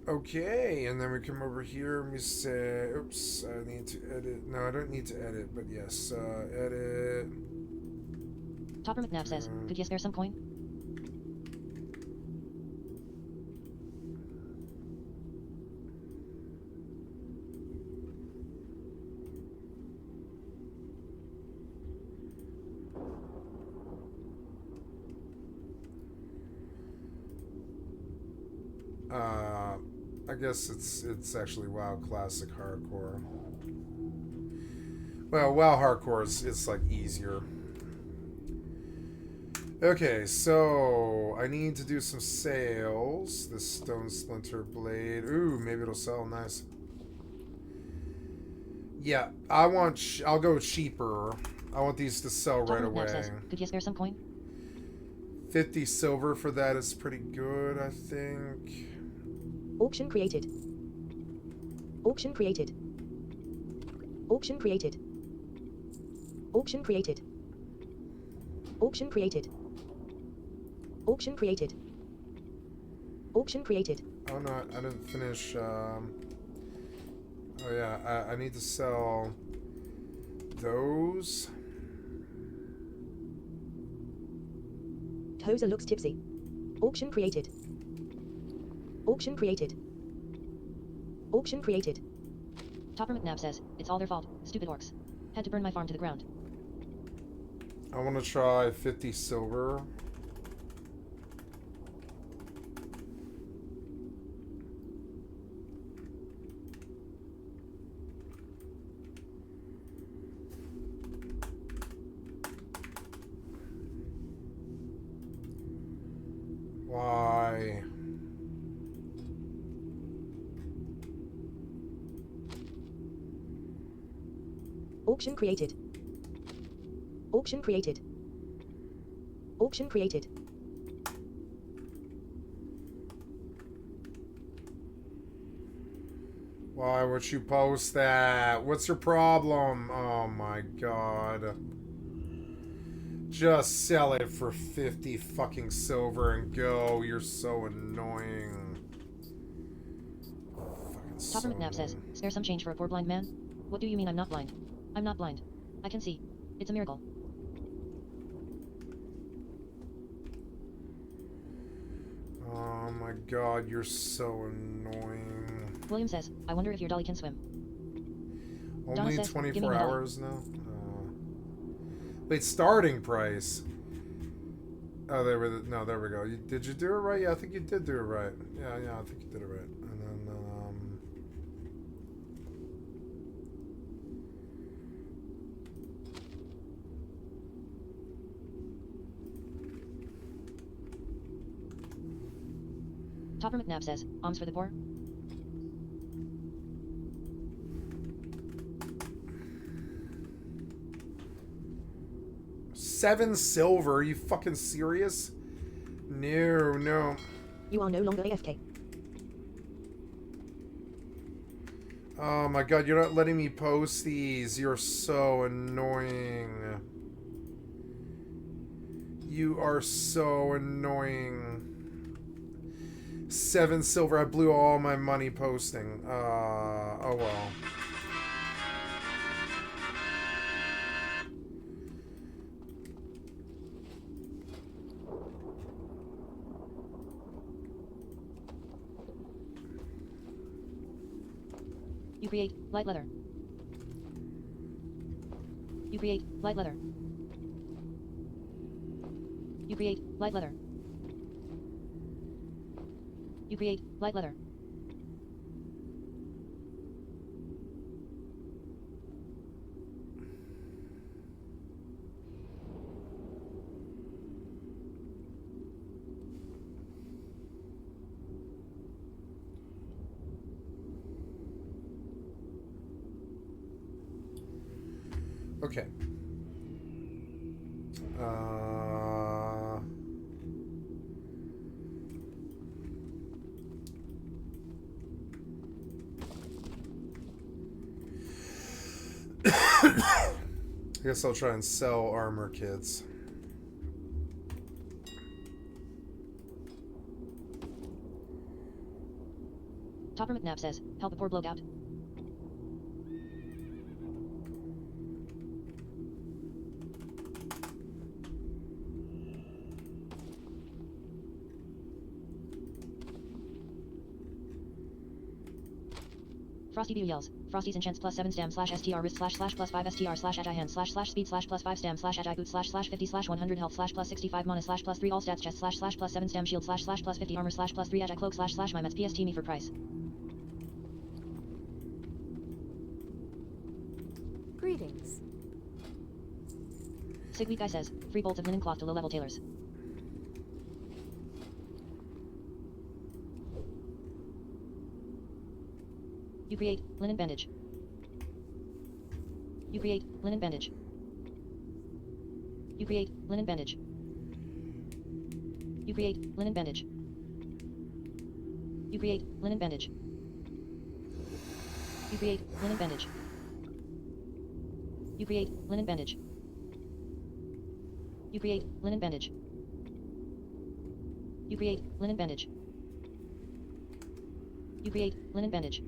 okay, and then we come over here and we say, oops, I need to edit. No, I don't need to edit, but yes, edit. Topper McNabb says, could you spare some coin? I guess it's actually WoW Classic Hardcore. Well, WoW Hardcore is like easier. Okay, so I need to do some sales. This Stone Splinter Blade. Ooh, maybe it'll sell nice. Yeah, I'll go cheaper. I want these to sell right away. Says, could you spare some coin? 50 silver for that is pretty good, I think. Auction created. Auction created. Auction created. Auction created. Auction created. Auction created. Auction created. Oh no, I didn't finish. Oh yeah, I need to sell those. Tozer looks tipsy. Auction created. Auction created. Auction created. Topper McNabb says, it's all their fault, stupid orcs. Had to burn my farm to the ground. I want to try 50 silver. Why? Auction created. Auction created. Auction created. Why would you post that? What's your problem? Oh my god. Just sell it for 50 fucking silver and go. You're so annoying. Topper McNabb says, spare some change for a poor blind man? What do you mean I'm not blind? I'm not blind. I can see. It's a miracle. Oh my god, you're so annoying. William says, I wonder if your dolly can swim. Only says, 24 hours now? Wait, starting price. Oh, there we no, there we go. Did you do it right? Yeah, I think you did do it right. Yeah, I think you did it right. And then, Topper McNabb says, alms for the poor? $7 silver? Are you fucking serious? No. You are no longer AFK. Oh my god, you're not letting me post these. You're so annoying. You are so annoying. 7 silver. I blew all my money posting. Oh well. You create light leather. You create light leather. You create light leather. You create light leather. Okay. I guess I'll try and sell armor kits. Topper McNabb says, help a poor bloke out. Frosty View yells. Frosty's enchants +7 stam /str wrist /+ 5 str /agi hand /speed +5 stam /agi boot /50 100 health +65 mana +3 all stats chest +7 stam shield +50 armor +3 agi cloak /my mets PST me for price. Greetings. Sigweed guy says, free bolts of linen cloth to low-level tailors. You create linen bandage. You create linen bandage. You create linen bandage. You create linen bandage. You create linen bandage. You create linen bandage. You create linen bandage. You create linen bandage. You create linen bandage. You create linen bandage.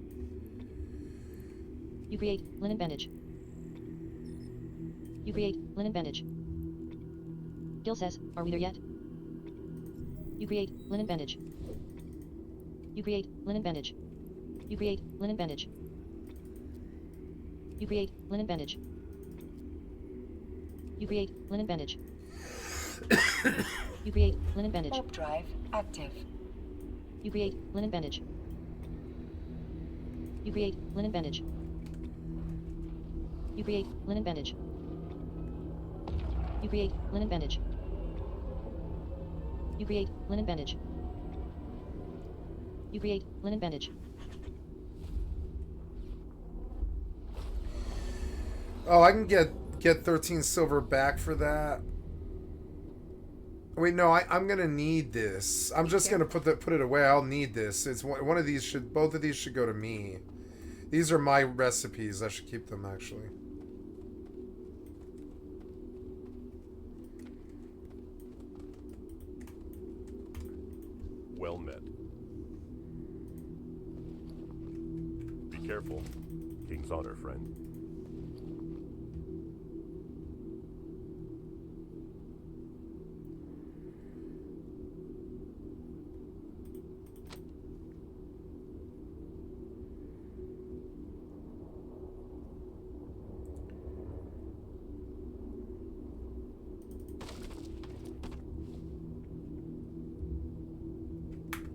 You create linen bandage. You create linen bandage. Gil says, are we there yet? You create linen bandage. You create linen bandage. You create linen bandage. You create linen bandage. You create linen bandage. You create linen bandage. Warp drive active. You create linen bandage. You create linen bandage. You create linen bandage. You create linen bandage. You create linen bandage. You create linen bandage. Oh, I can get 13 silver back for that. Wait, no, I'm gonna need this. I'm just gonna put it away. I'll need this. It's one of these both of these should go to me. These are my recipes. I should keep them actually. Well met. Be careful. King's honor, friend.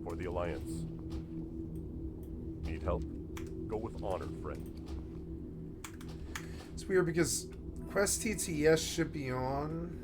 For the Alliance. Need help? Go with honor, friend. It's weird because Quest TTS should be on.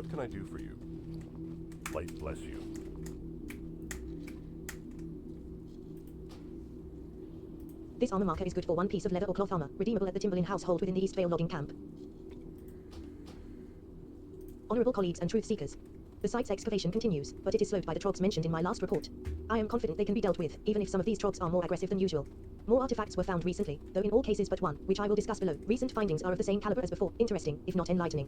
What can I do for you? Light bless you. This armor marker is good for one piece of leather or cloth armor, redeemable at the Timberlin household within the Eastvale logging camp. Honorable colleagues and truth seekers. The site's excavation continues, but it is slowed by the trogs mentioned in my last report. I am confident they can be dealt with, even if some of these trogs are more aggressive than usual. More artifacts were found recently, though in all cases but one, which I will discuss below. Recent findings are of the same caliber as before, interesting, if not enlightening.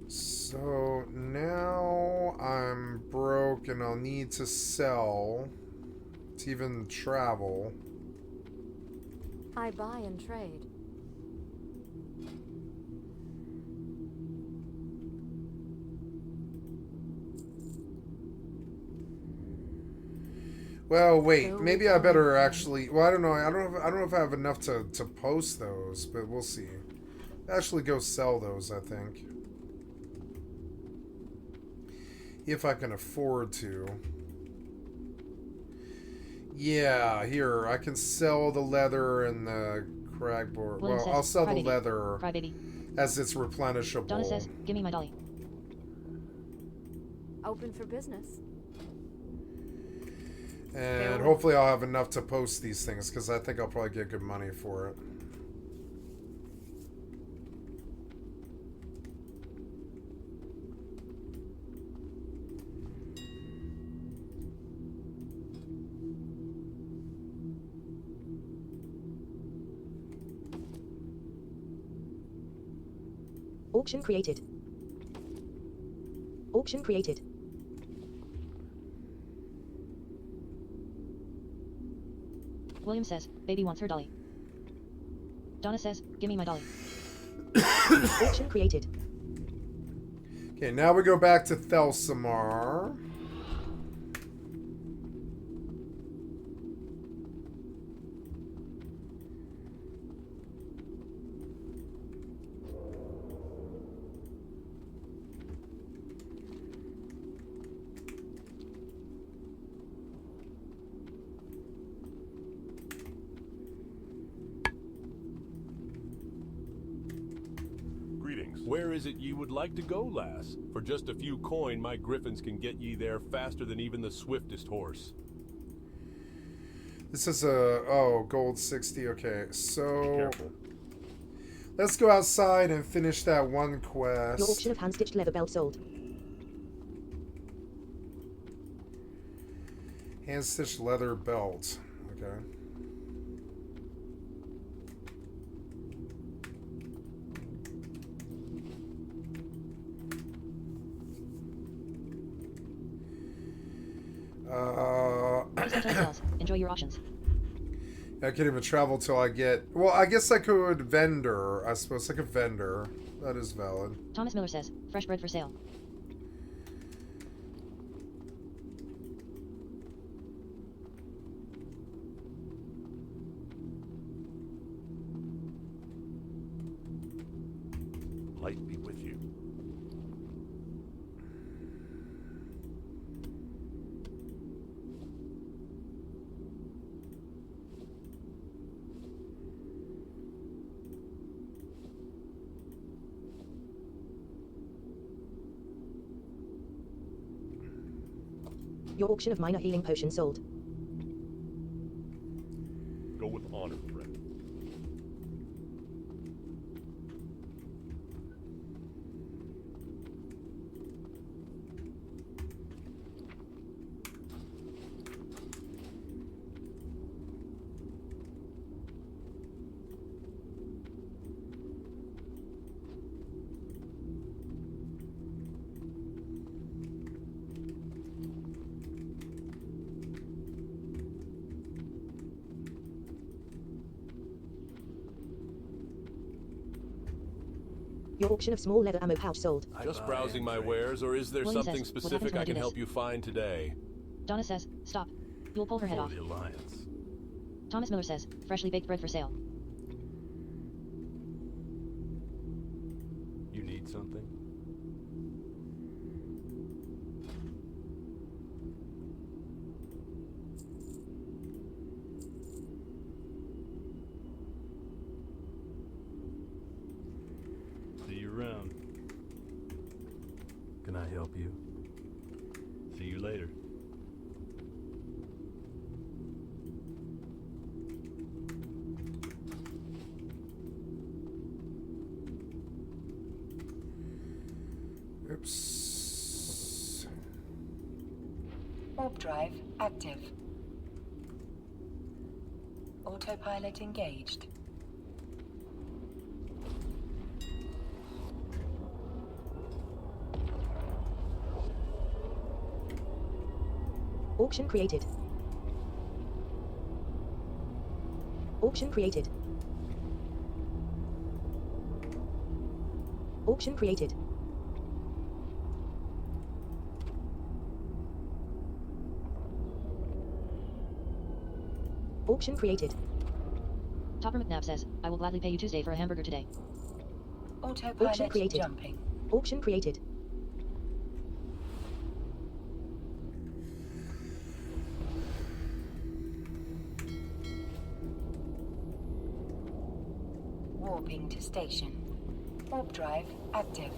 So now I'm broke and I'll need to sell to even travel. I buy and trade. Well, wait. Maybe I better actually. Well, I don't know. I don't know if I have enough to post those, but we'll see. Actually, go sell those. I think, if I can afford to. Yeah, here I can sell the leather and the cragboard. Well, I'll sell the leather as it's replenishable. Donna says, "Give me my dolly." Open for business. And hopefully I'll have enough to post these things, because I think I'll probably get good money for it. Auction created. Auction created. William says, "Baby wants her dolly." Donna says, "Give me my dolly." Auction created. Okay, now we go back to Thelsamar. Where is it ye would like to go, lass? For just a few coin, my griffins can get ye there faster than even the swiftest horse. This is a gold 60. Okay, so let's go outside and finish that one quest. Your auction of hand-stitched leather belt sold. Hand-stitched leather belt. Okay. Enjoy your options. I can't even travel till I get... Well, I guess I could vendor. I suppose I could vendor. That is valid. Thomas Miller says, "Fresh bread for sale." Light be with you. Your auction of minor healing potion sold. Go with honor, friend. Your auction of small leather ammo pouch sold. Just browsing my wares, or is there William something says, "What happens specific when I I do can this?" help you find today? Donna says, "Stop. You'll pull her head off." the Alliance. Thomas Miller says, "Freshly baked bread for sale." You need something? I help you? See you later. Oops. Warp drive active. Autopilot engaged. Auction created. Auction created. Auction created. Auction created. Topper McNabb says, I will gladly pay you Tuesday for a hamburger today. Auction Autopilot created. jumping. Auction created. Warping to station. Warp drive active.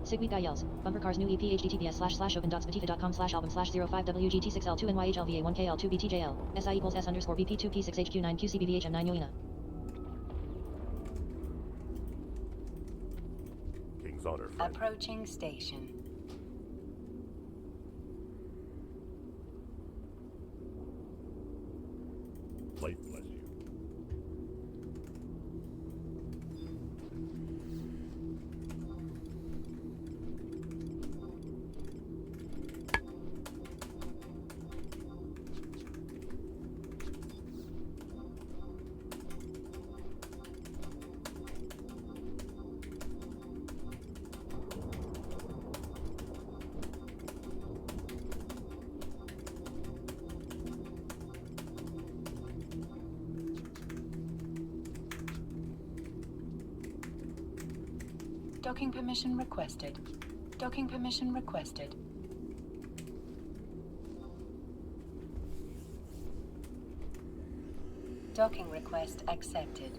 Sigweed Guy yells. Bumper Cars new EP https://open.spotify.com/album/05WGT6L2NYHLVA1KL2BTJL. SI equals S_BP2P6HQ9QCBVHM9 Yoina. King's Honor, friend. Approaching station. Life bless you. Docking permission requested. Docking permission requested. Docking request accepted.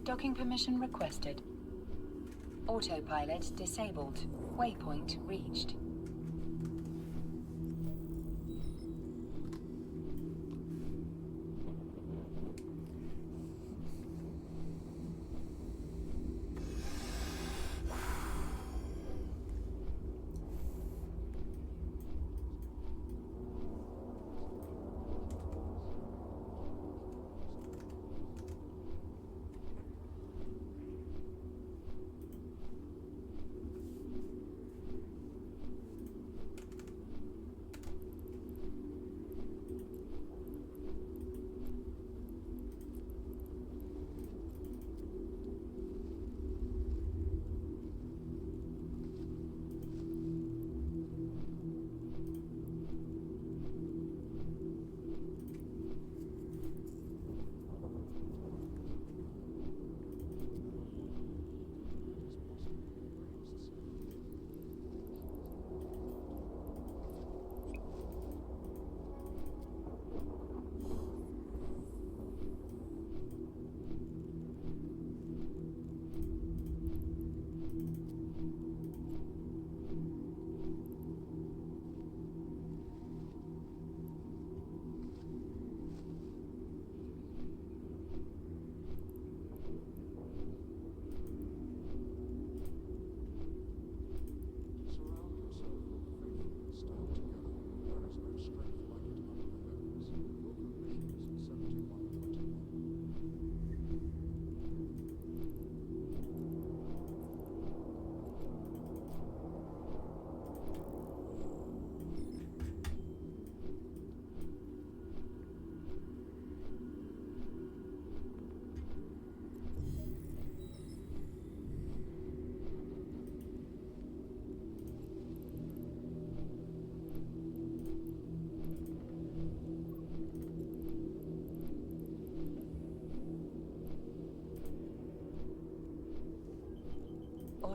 Docking permission requested. Autopilot disabled. Waypoint reached.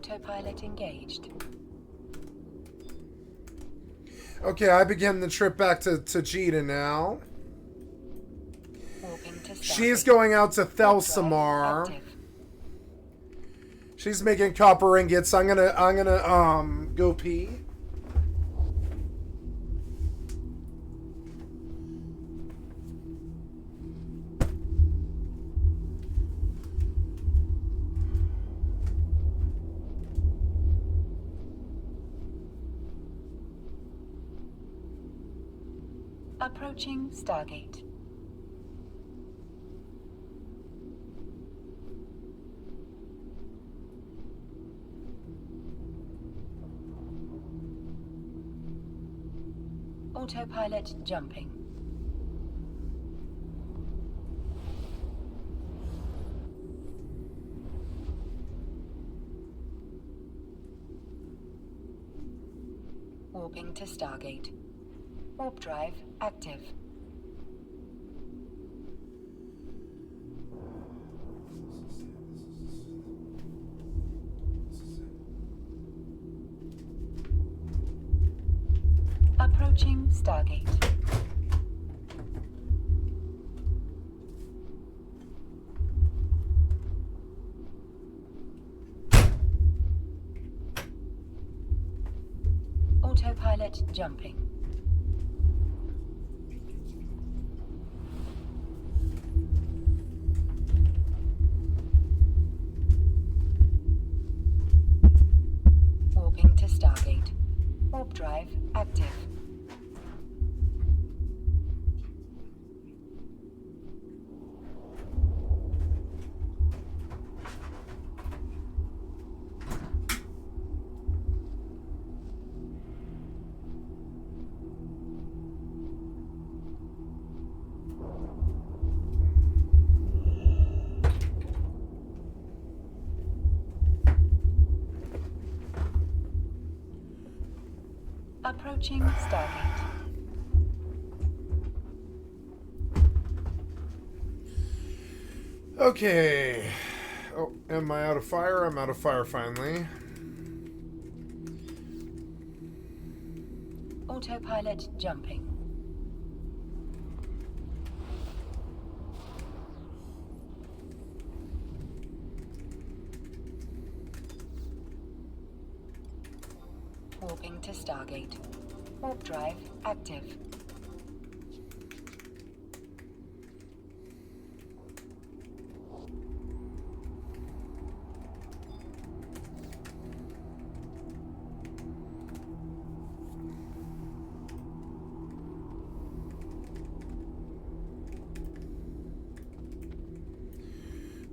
Autopilot engaged. Okay, I begin the trip back to Jita now. Warping to She's Stargate. going out to Warp drive Thelsamar. active. She's making copper ingots. I'm gonna go pee. Approaching Stargate. Autopilot jumping. Warping to Stargate. Warp drive active. Approaching Stargate. Autopilot jumping. Warping to Stargate. Warp drive active. Approaching Stargate. Okay. Oh, am I out of fire? I'm out of fire finally. Autopilot jumping. Warping to Stargate. Warp drive active.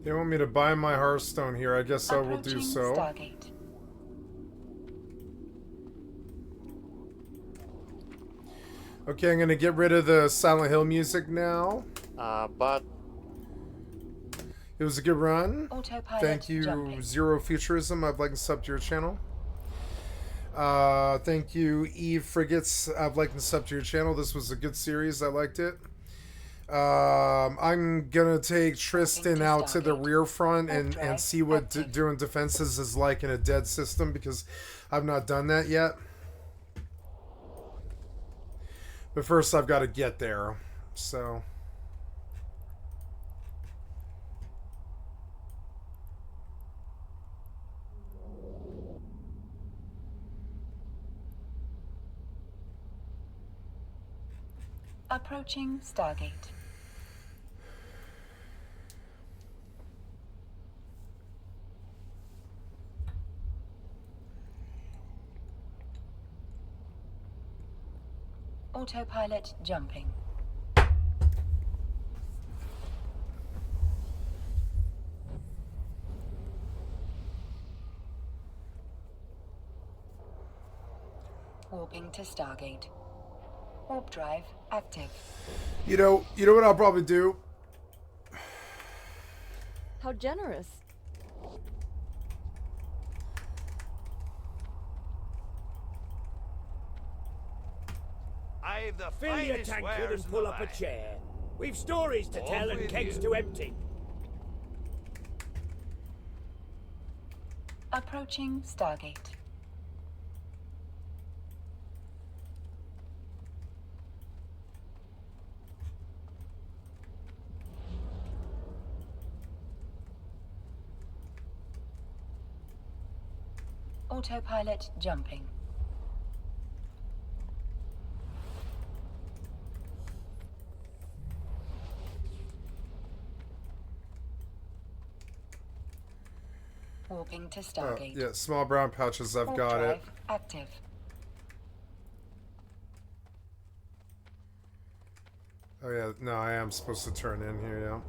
They want me to buy my Hearthstone here. I guess I will do so. Stargate. Okay, I'm gonna get rid of the Silent Hill music now. But It was a good run. Autopilot Thank you, jumping. Zero Futurism. I'd like to sub to your channel. Thank you, Eve Frigates. I'd like to sub to your channel. This was a good series. I liked it. I'm gonna take Tristan out to the rear front and see what doing defenses is like in a dead system, because I've not done that yet. But first I've got to get there, so... Approaching Stargate. Autopilot jumping. Warping to Stargate. Warp drive active. You know what I'll probably do? How generous. I've the Fill your finest tankard wares and in pull the up a land. chair. We've stories to Off tell and with kegs you. to empty. Approaching Stargate. Autopilot jumping. Warping to Stargate. Yeah, small brown pouches, I've got it. Active. Oh yeah, no, I am supposed to turn in here,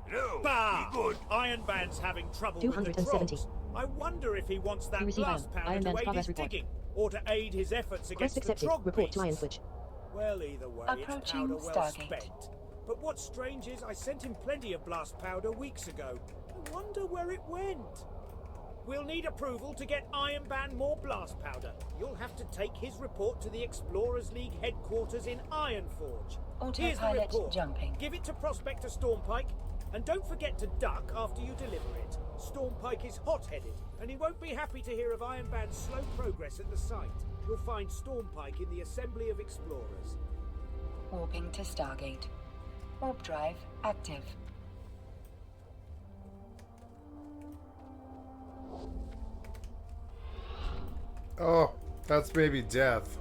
yeah. Bah! Good. Iron Band's having trouble with the 270. trolls. I wonder if he wants that You receive blast Iron powder to Band's aid progress his report. digging, or to aid his efforts against Quest accepted. the trog Report to beasts. Ironforge. Well, either way, it's Approaching powder well Stargate. spent. But what's strange is I sent him plenty of blast powder weeks ago. I wonder where it went. We'll need approval to get Iron Band more blast powder. You'll have to take his report to the Explorers League headquarters in Ironforge. Here's the Autopilot report. jumping. Give it to Prospector Stormpike, and don't forget to duck after you deliver it. Stormpike is hot-headed, and he won't be happy to hear of Iron Band's slow progress at the site. You'll find Stormpike in the Assembly of Explorers. Warping to Stargate. Warp drive active. Oh, that's baby death.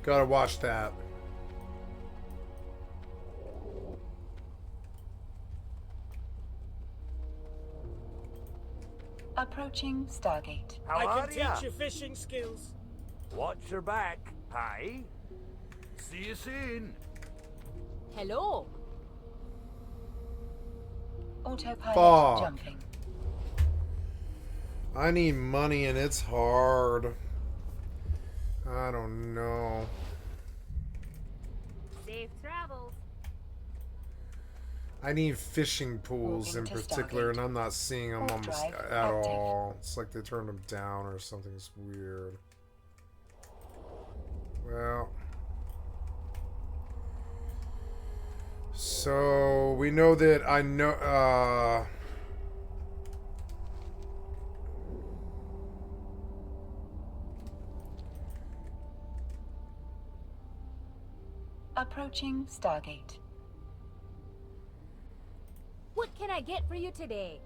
Gotta watch that. Approaching Stargate. I can teach you fishing skills. Watch your back, hey? See you soon. Hello. Autopilot Fuck. jumping. I need money and it's hard. I don't know. Safe travels. I need fishing pools in Moving to particular, and Stargate. I'm not seeing them Warp almost drive at active. all. It's like they turned them down or something's weird. Well. So, we know that I know, Approaching Stargate. What can I get for you today?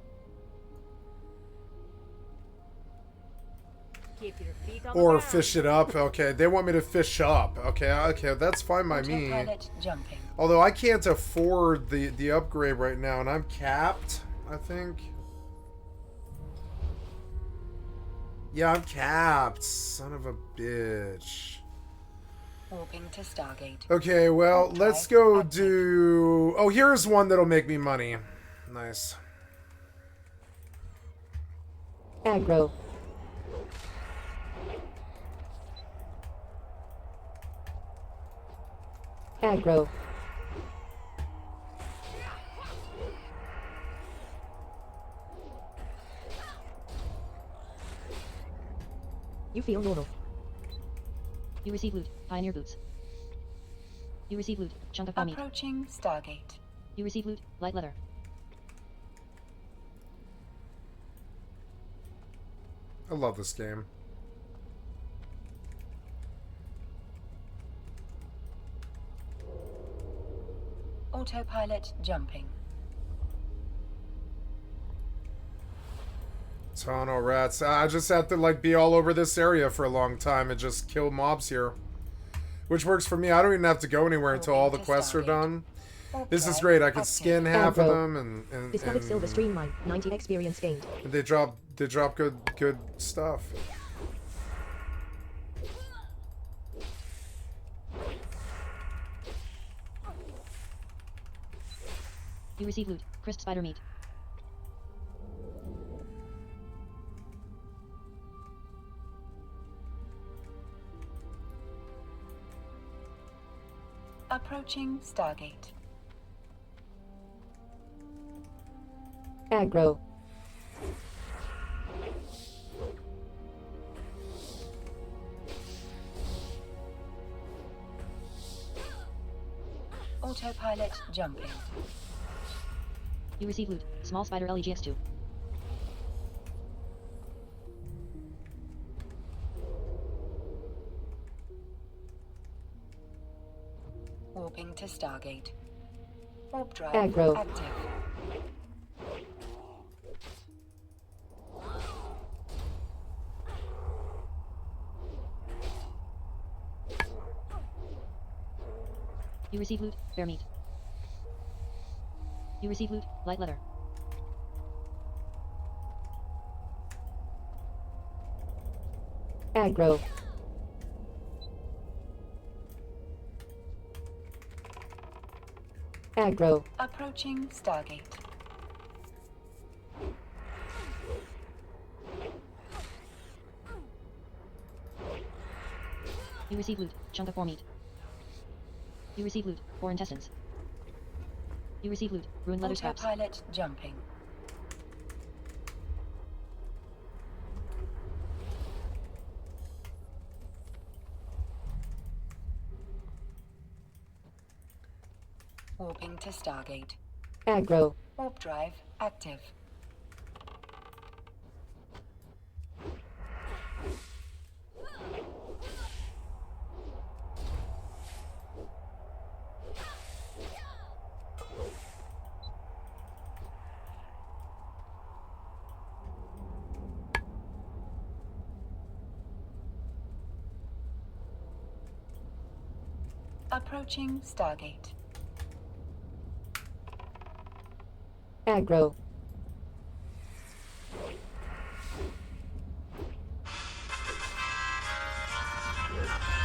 Keep your feet on the or ground. fish it up. Okay, they want me to fish up. Okay, okay, that's fine by me. Autopilot jumping. Although I can't afford the upgrade right now, and I'm capped, I think. Yeah, I'm capped. Son of a bitch. Warping to Stargate. Okay, well, Warp let's drive go active. do... Oh, here's one that'll make me money. Nice. Aggro. Aggro. You feel normal. You receive loot. Pioneer boots. You receive loot. Chunk of bomb meat. Approaching Stargate. You receive loot. Light leather. I love this game. Autopilot jumping. Tunnel rats. I just have to like be all over this area for a long time and just kill mobs here. Which works for me. I don't even have to go anywhere until all the quests are done. This is great. I can skin half of them and Discovered silver streamline. 90 experience gained. they drop good stuff. You receive loot. Crisp spider meat. Approaching Stargate. Aggro. Autopilot jumping. You receive loot. Small spider LEGX2. Warping to Stargate. Warp drive Aggro. active. You receive loot. Bear meat. You receive loot. Light leather. Aggro. Aggro. Approaching Stargate. You receive loot. Chunk of boar meat. You receive loot. Boar intestines. You receive loot. Ruined leather scraps. Autopilot jumping. Warping to Stargate. Aggro. Warp drive active. Approaching Stargate. Aggro.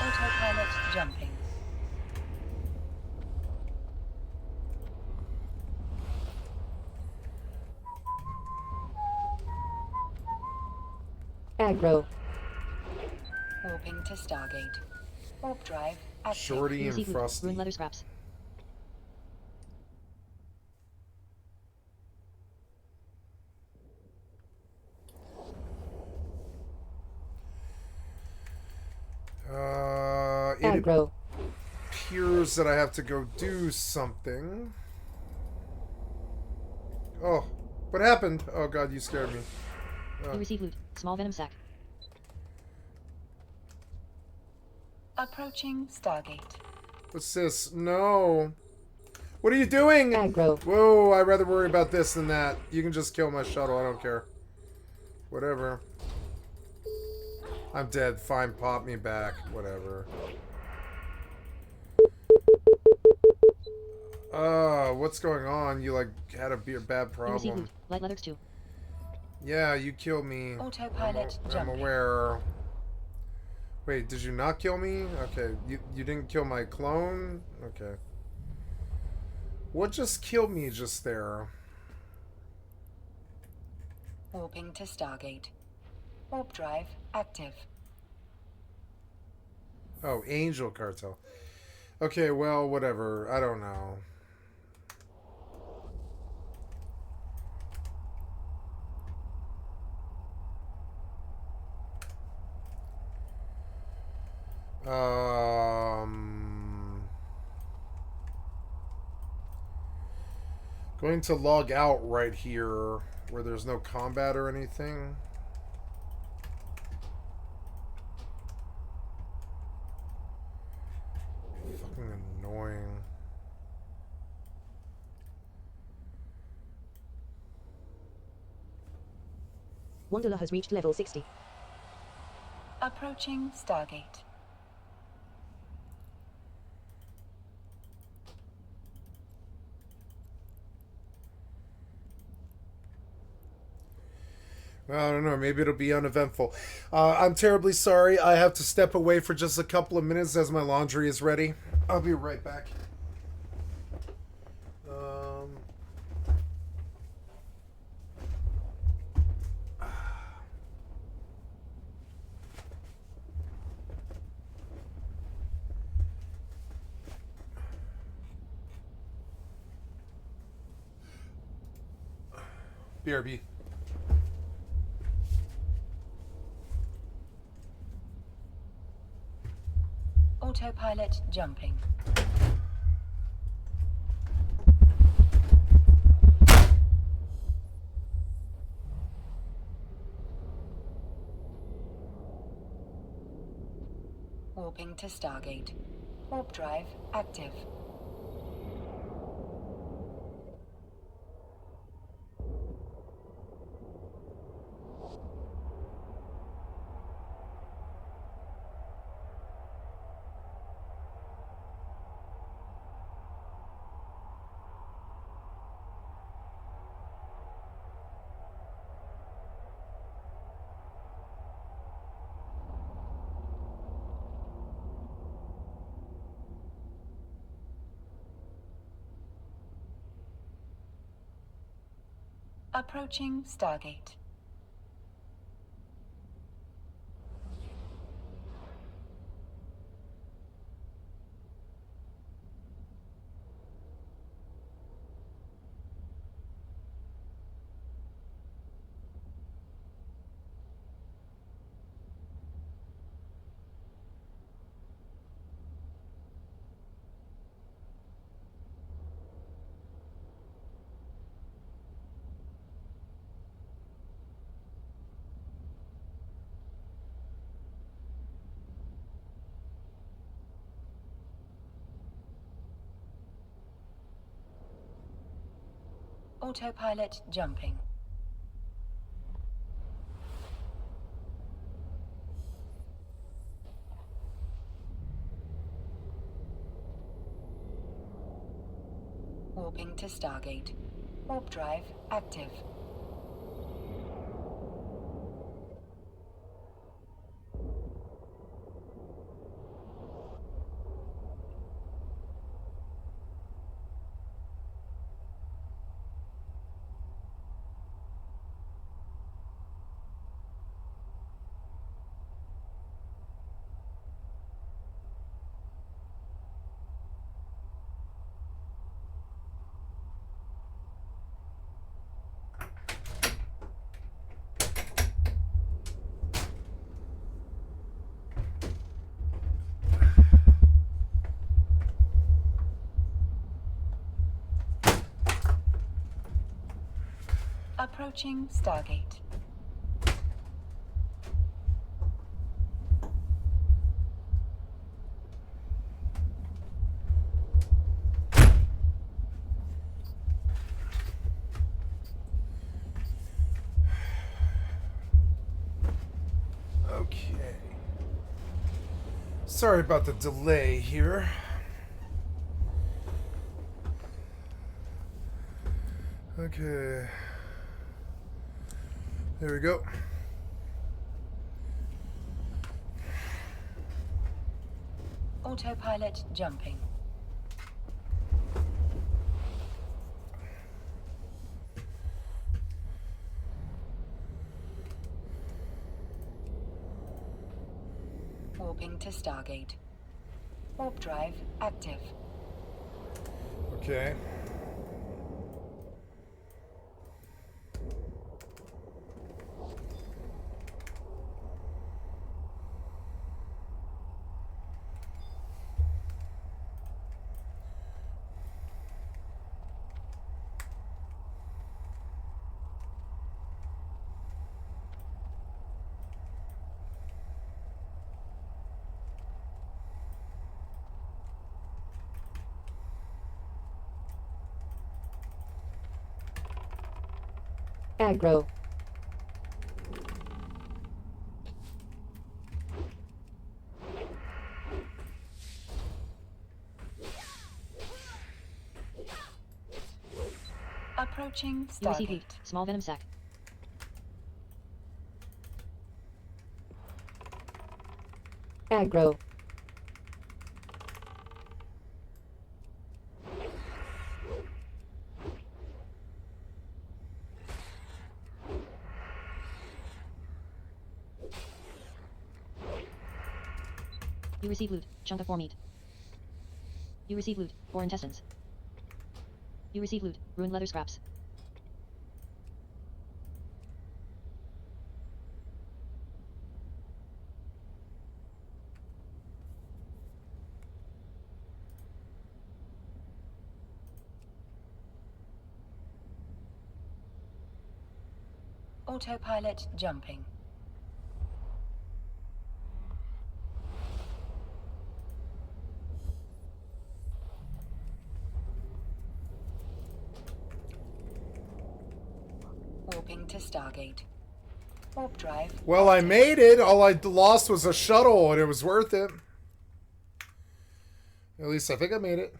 Autopilot jumping. Aggro. Warping to Stargate. Warp drive active. Shorty You and receive loot. Frosty. Ruined leather scraps. It Aggro. appears that I have to go do something. Oh, what happened? Oh god, you scared me. You receive loot. Small venom sac. Approaching Stargate. What's this? No. What are you doing? Aggro. Whoa, I'd rather worry about this than that. You can just kill my shuttle, I don't care. Whatever. I'm dead. Fine, pop me back. Whatever. What's going on? You, like, had a bad You receive problem. loot. Light leathers 2. Yeah, you killed me. Autopilot I'm jumping. aware. Wait, did you not kill me? Okay, you didn't kill my clone? Okay. What just killed me just there? Warping to Stargate. Warp drive active. Oh, Angel Cartel. Okay, well, whatever. I don't know. Going to log out right here where there's no combat or anything. Fucking annoying. Wanderer has reached level 60. Approaching Stargate. I don't know. Maybe it'll be uneventful. I'm terribly sorry. I have to step away for just a couple of minutes as my laundry is ready. I'll be right back. BRB. Autopilot jumping. Warping to Stargate. Warp drive active. Approaching Stargate. Autopilot jumping. Warping to Stargate. Warp drive active. Approaching Stargate. Okay. Sorry about the delay here. Okay. There we go. Autopilot jumping. Warping to Stargate. Warp drive active. Okay. Aggro. Approaching You receive Stargate. loot. Small venom sac. Aggro. You receive loot. Chunk of boar meat. You receive loot. Boar intestines. You receive loot. Ruined leather scraps. Autopilot jumping. Stargate. Warp drive. Well, I made it. All I lost was a shuttle, and it was worth it. At least I think I made it.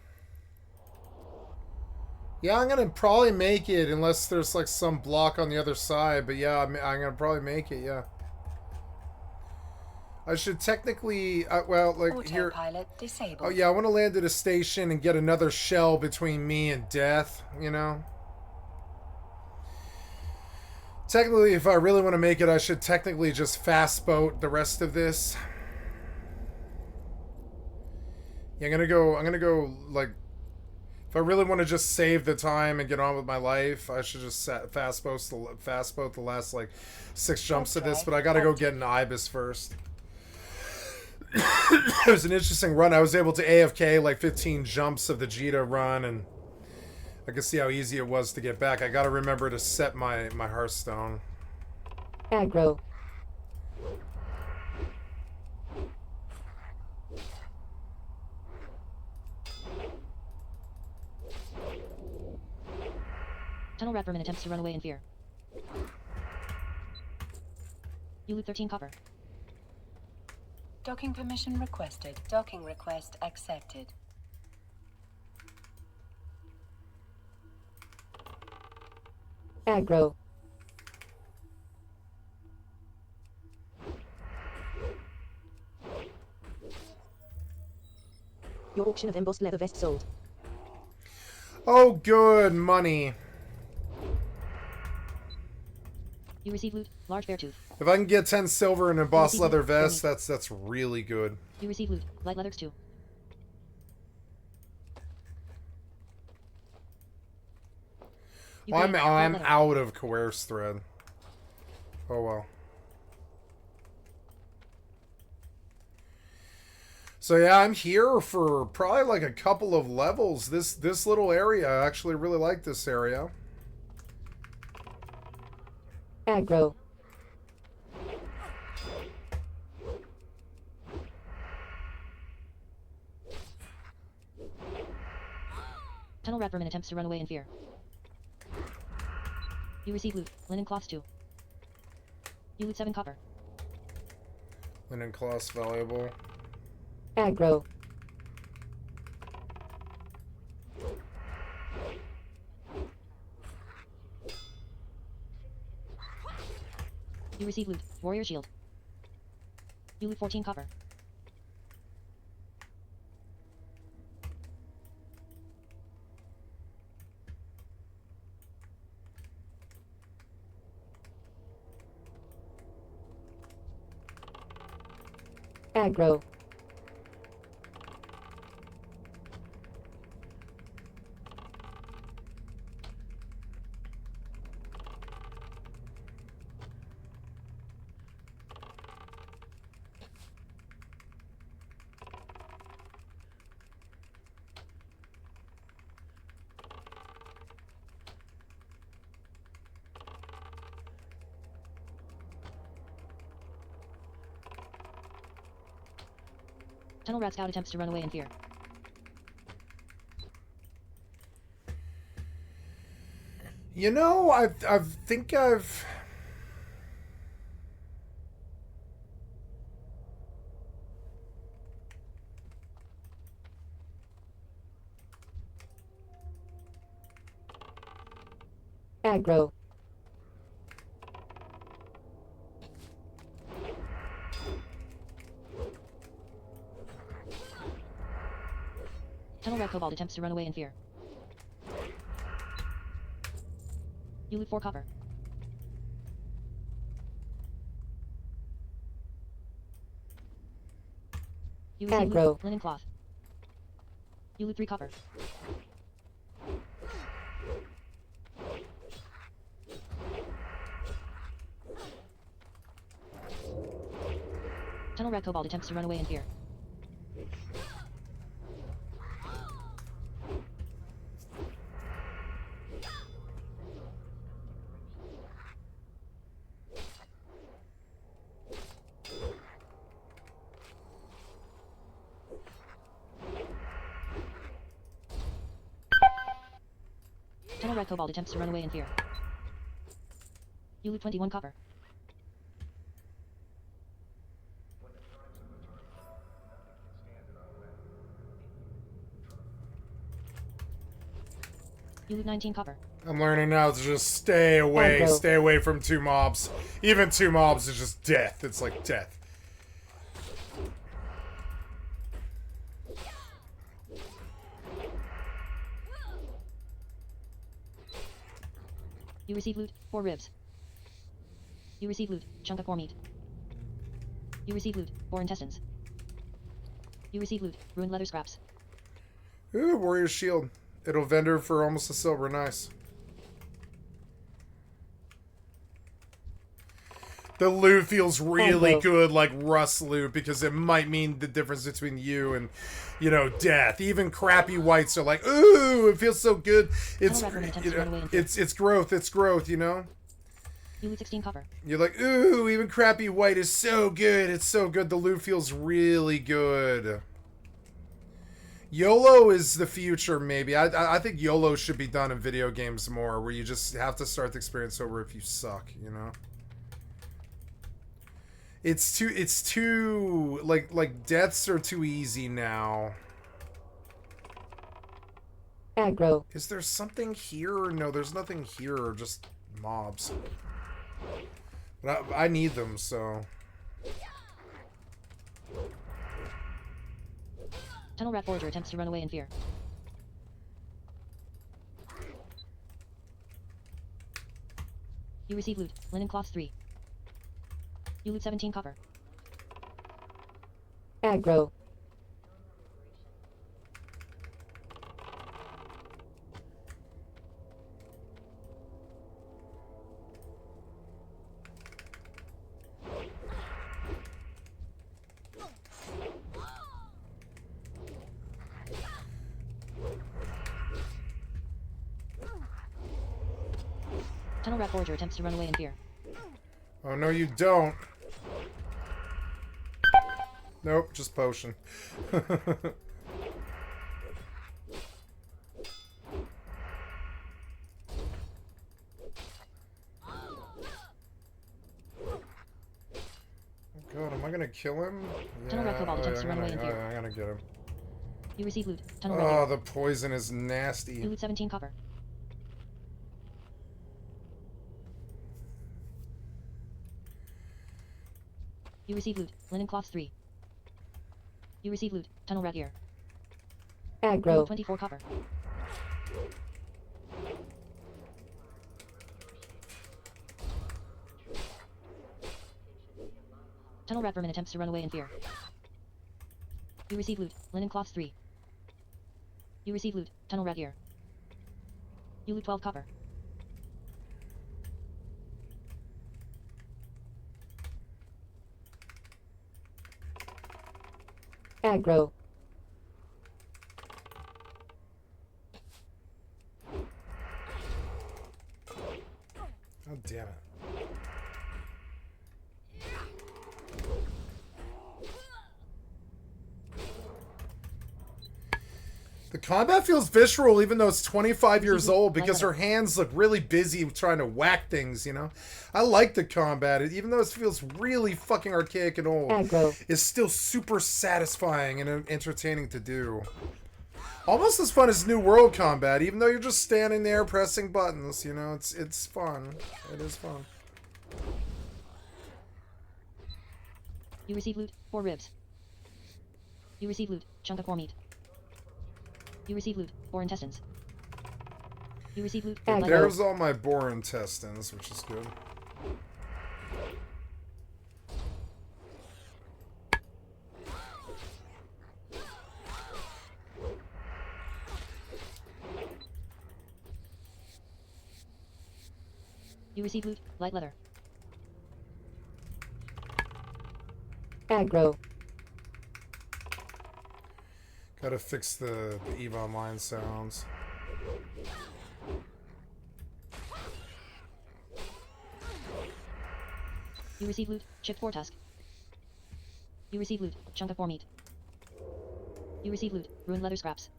Yeah, I'm gonna probably make it unless there's like some block on the other side. But yeah, I'm gonna probably make it. Yeah. I should technically, well, like here. Autopilot disabled. Oh yeah, I want to land at a station and get another shell between me and death. You know. Technically, if I really want to make it, I should technically just fast boat the rest of this. Yeah, I'm gonna go like, if I really want to just save the time and get on with my life, I should just fast boat the last like 6 jumps of this. But I gotta go get an ibis first. It was an interesting run. I was able to AFK like 15 jumps of the Jita run, and I could see how easy it was to get back. I gotta remember to set my Hearthstone. Aggro. Tunnel rat vermin attempts to run away in fear. You loot 13 copper. Docking permission requested. Docking request accepted. Aggro. Your auction of embossed leather vest sold. Oh, good money. You receive loot, large bear tooth. If I can get 10 silver and an embossed leather vest, that's really good. You receive loot, light leathers 2. Well, I'm out of coerce thread. Oh well. So yeah, I'm here for probably like a couple of levels. This little area, I actually really like this area. Aggro. Tunnel rat vermin attempts to run away in fear. You receive loot, linen cloths 2. You loot 7 copper. Linen cloths valuable. Aggro. You receive loot, warrior shield. You loot 14 copper. Aggro. Tunnel rat scout attempts to run away in fear. You know, I think I've... Aggro. Tunnel rat kobold attempts to run away in fear. You loot 4 copper. You receive Aggro. loot, linen cloth. You loot 3 copper. Tunnel rat kobold attempts to run away in fear. Tunnel rat kobold attempts to run away in fear. You loot 21 copper. You loot 19 copper. I'm learning now to just stay away. Stay away from 2 mobs. Even 2 mobs is just death. It's like death. You receive loot, 4 ribs. You receive loot, chunk of core meat. You receive loot, 4 intestines. You receive loot, ruined leather scraps. Ooh, warrior shield. It'll vendor for almost a silver. Nice. The loot feels really good, like Rust loot, because it might mean the difference between you and, you know, death. Even crappy whites are like, ooh, it feels so good. It's, you know, it's growth. It's growth, you know? You loot 16 copper. You're like, ooh, even crappy white is so good. It's so good. The loot feels really good. YOLO is the future, maybe. I think YOLO should be done in video games more, where you just have to start the experience over if you suck, you know? It's too like deaths are too easy now. Aggro. Is there something here? No, there's nothing here, just mobs. But I need them, so. Tunnel rat forager attempts to run away in fear. You receive loot, linen cloths 3. You loot 17 copper. Aggro. Tunnel rat forager attempts to run away in fear. Oh, no, you don't. Nope, just potion. God, am I gonna kill him? Tunnel rat cobalt attempts to run away in I'm fear. gonna get him. You receive loot. Tunnel rat Oh, deer. the poison is nasty. You loot 17 copper. You receive loot. Linen cloths 3. You receive loot. Tunnel rat ear. Aggro. 24 copper. Tunnel rat vermin attempts to run away in fear. You receive loot. Linen cloths 3. You receive loot. Tunnel rat ear. You loot 12 copper. Aggro. Oh, damn it. The combat feels visceral even though it's 25 years old because her hands look really busy trying to whack things, you know? I like the combat. Even though it feels really fucking archaic and old, it's still super satisfying and entertaining to do. Almost as fun as New World combat, even though you're just standing there pressing buttons, you know? It's fun. It is fun. You receive loot. 4 ribs. You receive loot. Chunk of core meat. You receive loot. 4 intestines. You receive loot. There's all my boar intestines, which is good. You receive loot. Light leather. Aggro. Gotta fix the EVE Online sounds. You receive loot. Chipped 4 tusk. You receive loot. Chunk of 4 meat. You receive loot. Ruined leather scraps.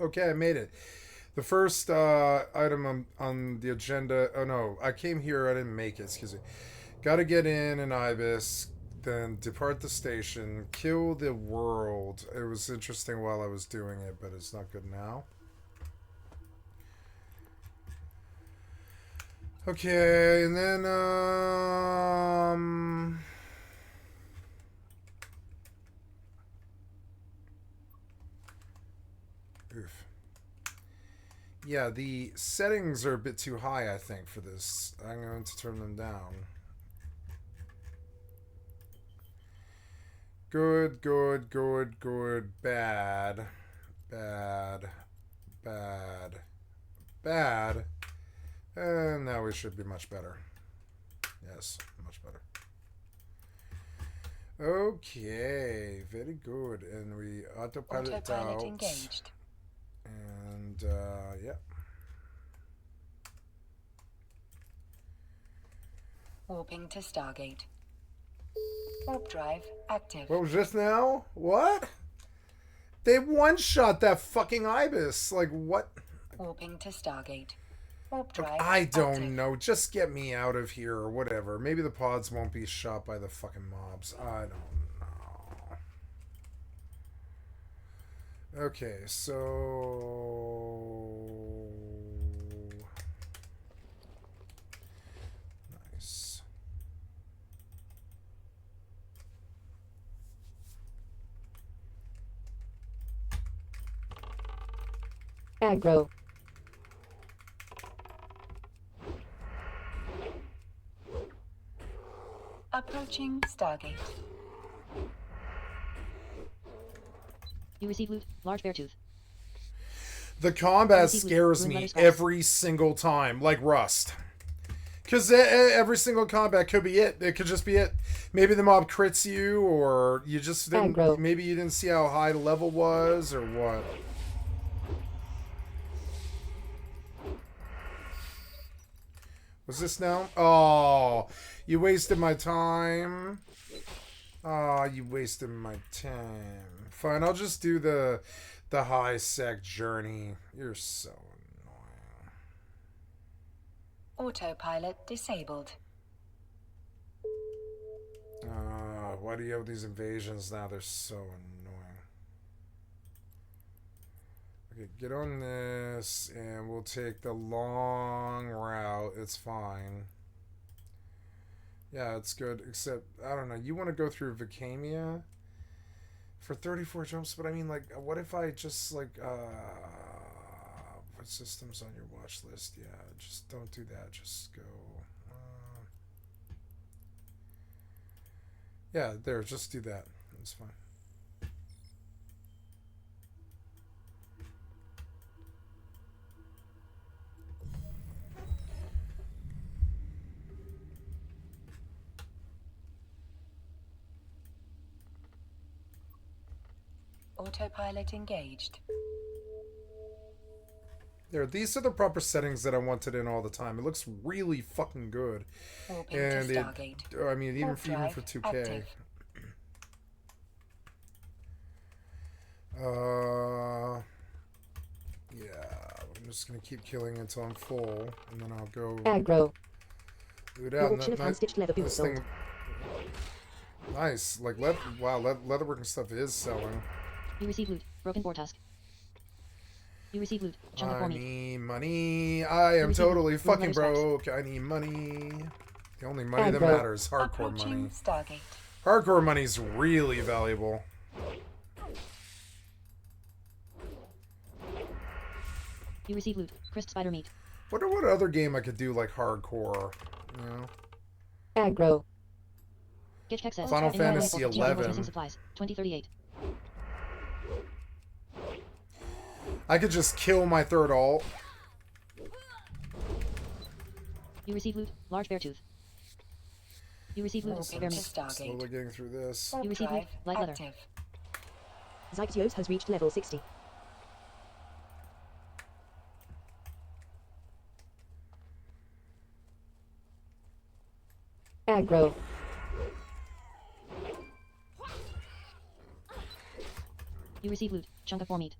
Okay, I made it. The first item on the agenda. Oh no, I came here. I didn't make it. Excuse me. Got to get in an ibis, then depart the station, kill the world. It was interesting while I was doing it, but it's not good now. Okay, and then oof. Yeah, the settings are a bit too high, I think, for this. I'm going to turn them down. Good, good, good, good, bad, bad, bad, bad. And now we should be much better. Yes, much better. Okay, very good. And we autopilot out. Engaged. And, yeah. Warping to Stargate. Warp drive active. What was this now? What? They one-shot that fucking ibis. Like, what? Warping to Stargate. Warp drive I don't active. know. Just get me out of here or whatever. Maybe the pods won't be shot by the fucking mobs. I don't know. Okay, so... Nice. Aggro. Approaching Stargate. You receive loot. Large bear tooth. The combat scares me every single time, like Rust. Because every single combat could be it. It could just be it. Maybe the mob crits you, or you just didn't. Aggro. Maybe you didn't see how high the level was, or what. What's this now? Oh, you wasted my time. Oh, you wasted my time. Fine, I'll just do the high sec journey. You're so annoying. Autopilot disabled. Why do you have these invasions now? They're so annoying. Okay, get on this, and we'll take the long route. It's fine. Yeah, it's good, except, I don't know, you want to go through Vicamia for 34 jumps, but I mean, like, what if I just, like, what system's on your watch list? Yeah, just don't do that, just go, yeah, there, just do that, it's fine. Autopilot engaged. There, these are the proper settings that I wanted in all the time. It looks really fucking good. Warping And to it, Stargate. I mean, even Warp for drive 2K. active. Yeah, I'm just gonna keep killing until I'm full, and then I'll go. Aggro. Boot Your out. auction of hand-stitched leather boots sold. Nice, like leatherworking stuff is selling. You receive loot. Broken boar tusk. You receive loot. Chunk of I boar meat. need money. I am totally fucking broke. I need money. The only money that matters is hardcore money. Approaching Stargate. Hardcore money's really valuable. You receive loot. Crisp spider meat. Wonder what other game I could do like hardcore, you know? Aggro. Gitchkek says. Final "Anyone Fantasy available for XI. and supplies. 2038. I could just kill my third alt. You receive loot. Large bear tooth. You receive loot. Warping Bear to meat. Slowly Stargate. getting through this. Warp You receive drive loot. Light leather. active. Zyxios has reached level 60. Aggro. You receive loot. Chunk of boar meat.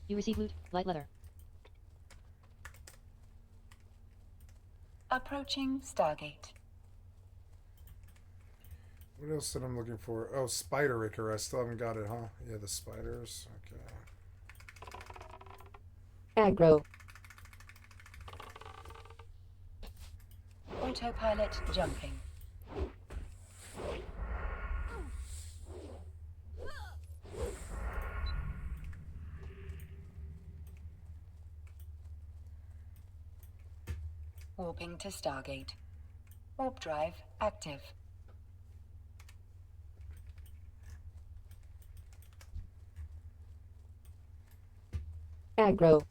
You receive loot, light leather. Approaching Stargate. What else that I'm looking for? Oh, spider ichor. I still haven't got it, huh? Yeah, the spiders. Okay. Aggro. Autopilot jumping. Warping to Stargate. Warp drive active. Aggro.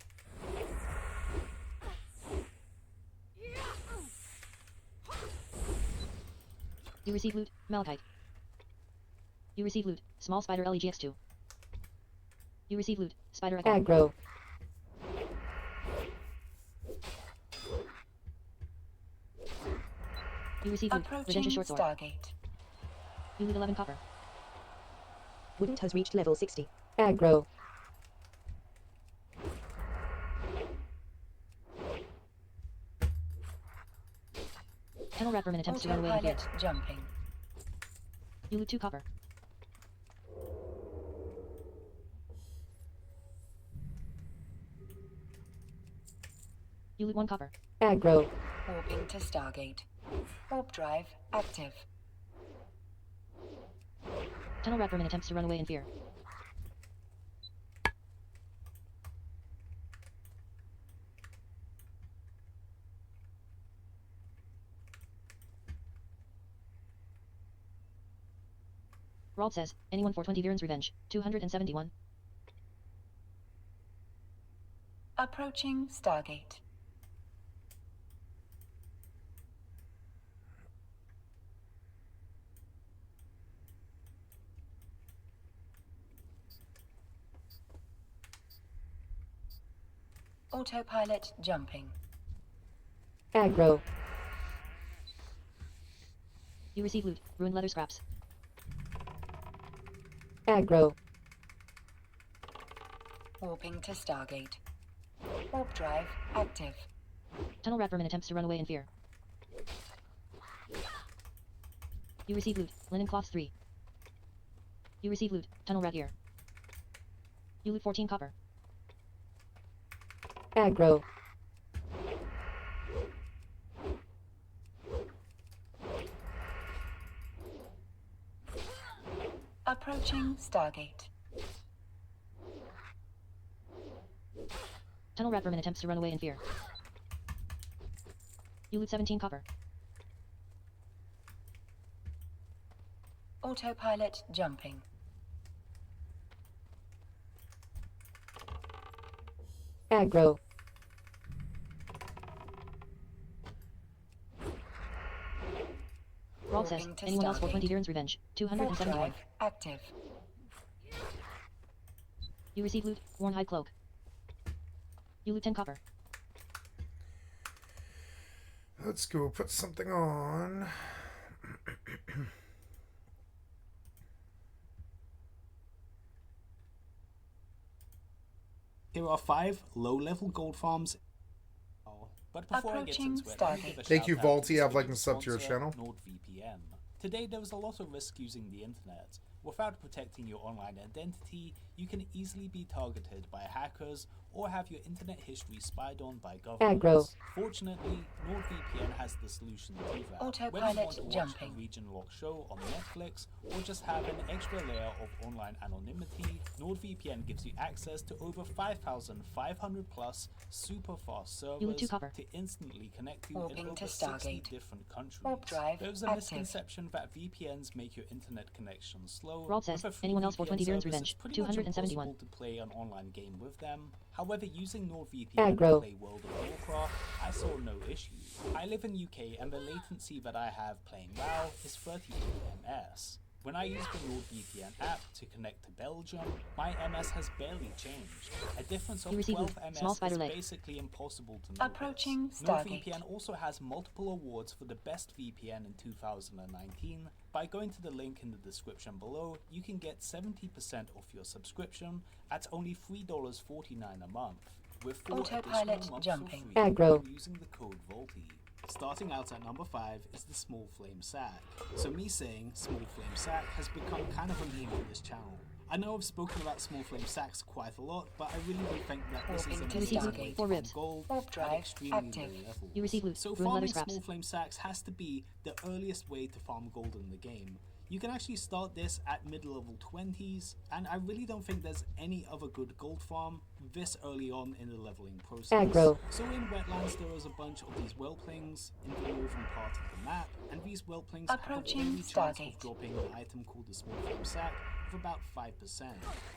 You receive loot, malachite. You receive loot, small spider LEGX2. You receive loot, spider echo. Aggro. You receive loot, Approaching Redentia short sword. Stargate. You loot 11 copper. Wouldn't has reached level 60. Aggro. Tunnel rat vermin attempts to run away in fear. Autopilot jumping. You loot 2 copper. You loot 1 copper. Aggro. Warping to Stargate. Warp drive active. Tunnel rat vermin attempts to run away in fear. Rald says, anyone for 20 Viren's revenge. 271. Approaching Stargate. Autopilot jumping. Aggro. You receive loot, ruined leather scraps. Aggro. Warping to Stargate. Warp drive active. Tunnel rat vermin attempts to run away in fear. You receive loot, linen cloths 3. You receive loot, tunnel rat ear. You loot 14 copper. Aggro. Approaching Stargate. Tunnel rat vermin attempts to run away in fear. You loot 17 copper. Autopilot jumping. Aggro. Rald says, anyone else for 20 Viren's revenge. 271. Active. You receive loot, worn hide cloak. You loot 10 copper. Let's go put something on. Here are 5 low-level gold farms. But before I get into it, let me give a Thank you, shout out to Vaulty. I've this liked and week's subbed to your sponsor, channel. NordVPN. Today, there is a lot of risk using the internet. Without protecting your online identity, you can easily be targeted by hackers or have your internet history spied on by governments. Aggro. Fortunately, NordVPN has the solution to that. Autopilot Whether you want to watch jumping. a region-locked show on Netflix or just have an extra layer of online anonymity, NordVPN gives you access to over 5,500 plus super fast You loot 2 servers copper. to instantly connect you Warping in to over 60 Stargate. different countries. Warp drive There's a active. misconception that VPNs make your internet connection slow. Rald says, With a free anyone else for VPN 20 Viren's service, revenge. it's pretty much 271. impossible to play an online game with them. However, using NordVPN Aggro. to play World of Warcraft, I saw no issue. I live in UK and the latency that I have playing WoW is 38 ms. When I use the NordVPN app to connect to Belgium, my MS has barely changed. A difference of You receive 12 loot. Small MS spider is leg. basically impossible to notice. Approaching Stargate. NordVPN also has multiple awards for the best VPN in 2019. By going to the link in the description below, you can get 70% off your subscription at only $3.49 a month, with 4 Autopilot additional months jumping. for free Aggro. using the code VOLTY. Starting out at number 5 is the Small Flame Sack. So me saying Small Flame Sack has become kind of a meme on this channel. I know I've spoken about Small Flame Sacks quite a lot, but I really do think that this is an Warping to amazing Stargate. way to 4 farm ribs. gold Warp at drive extremely active. low levels. You receive loot. So Ruined leather farming scraps. Small Flame Sacks has to be the earliest way to farm gold in the game. You can actually start this at mid-level 20s, and I really don't think there's any other good gold farm this early on in the leveling process. Aggro. So in wetlands there is a bunch of these whelplings in the northern part of the map, and these whelplings have a Approaching very chance Stargate. of dropping an item called the Small Flame Sack of about 5%.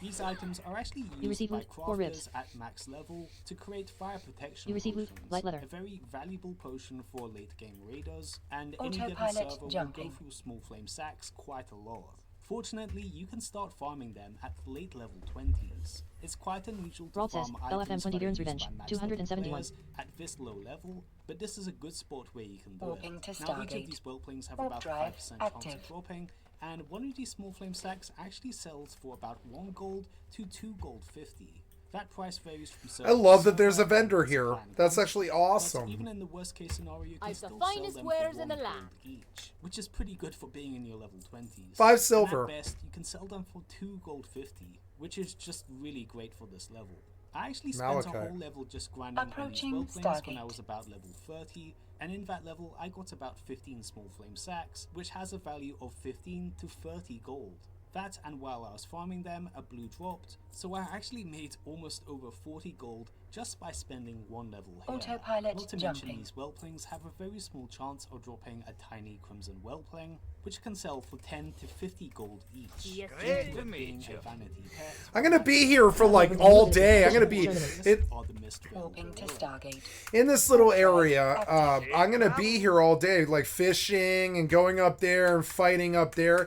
These items are actually You used receive by loot. 4 ribs. crafters at max level to create fire protection You receive loot. potions, Light leather. a very valuable potion for late game raiders, and any given Autopilot server will jumping. go through Small Flame Sacks quite a lot. Fortunately, you can start farming them at late level 20s. It's quite unusual to Rod says, farm items LFM 20 that are Bjorn's used Revenge, by max 271. level players at this low level, but this is a good spot where you can do Warping it. to Now each of Stargate. these whelplings have Warp about drive 5% chance active. of dropping, and one of these Small Flame Sacks actually sells for about 1 gold to 2 gold 50. That price varies from server I love to that there's a server vendor and here. supply and That's demand, actually but awesome. even in the worst case scenario, you can I've the still finest sell them wares for in 1 the gold land. each, which is pretty good for being in your level 20s. 5 And silver. at best, you can sell them for 2 gold 50, which is just really great for this level. I actually spent a Malachite. whole level just grinding on these Approaching whelplings when I Stargate. was about level 30, and in that level I got about 15 Small Flame Sacks, which has a value of 15 to 30 gold. That, and while I was farming them, a blue dropped, so I actually made almost over 40 gold just by spending 1 level here. Autopilot Not to mention jumping. these whelplings have a very small chance of dropping a tiny crimson whelpling, which can sell for 10 to 50 gold each. Yes, Due sir. to to it meet being you. a vanity pet, I'm gonna be here for like all day. I'm gonna be are the Mistral Warping to Gorilla. Stargate. in this little area. I'm gonna be here all day, like fishing and going up there and fighting up there.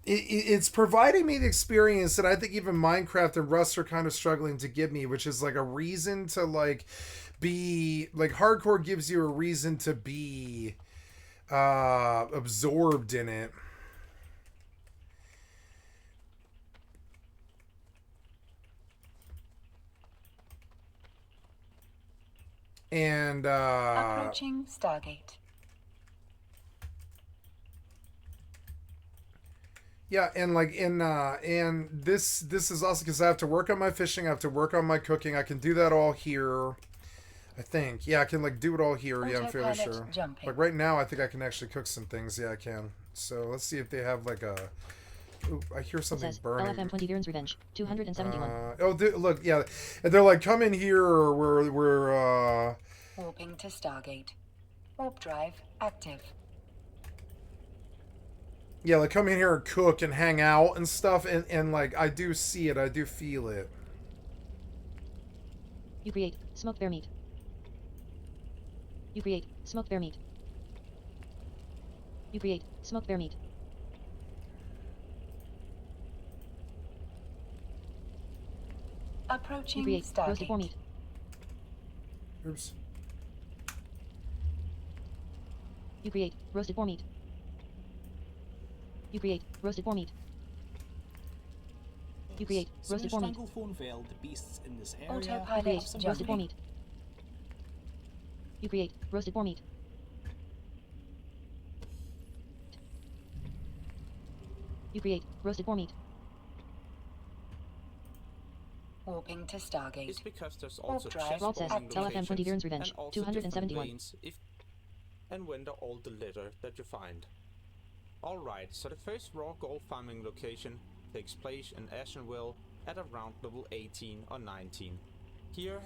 It's providing me the experience that I think even Minecraft and Rust are kind of struggling to give me, which is like a reason to like be like hardcore gives you a reason to be absorbed in it. And Approaching Stargate. yeah, and like and this is also because I have to work on my fishing, I have to work on my cooking. I can do that all here. I think. Yeah, I can like do it all here. Yeah, I'm fairly Autopilot sure. jumping. Like right now I think I can actually cook some things. Yeah, I can. So let's see if they have like a ooh, I hear It something says, burning. LFM 20 Bjorn's Revenge, 271. Oh, look, yeah. And they're like, come in here or we're Warping to Stargate. Warp drive active. yeah, like come in here and cook and hang out and stuff, and like I do see it, I do feel it. You create smoked bear meat. You create smoked bear meat. You create smoked bear meat. You Approaching create roasted boar Stargate. meat. Oops. You create roasted boar meat. You create roasted boar meat. You create So roasted in boar meat. Stranglethorn Vale, the beasts in this area You Autopilot create have some roasted boar jumping. meat. You create roasted boar meat. You create roasted boar meat. Warping to Stargate. It's because there's Warp also drive chest Rod says, spawning LFM 20 locations Bjorn's Revenge, and also different 271. lanes if and when they're all the litter that you find. Alright, so the first raw gold farming location takes place in Ashenville at around level 18 or 19. Here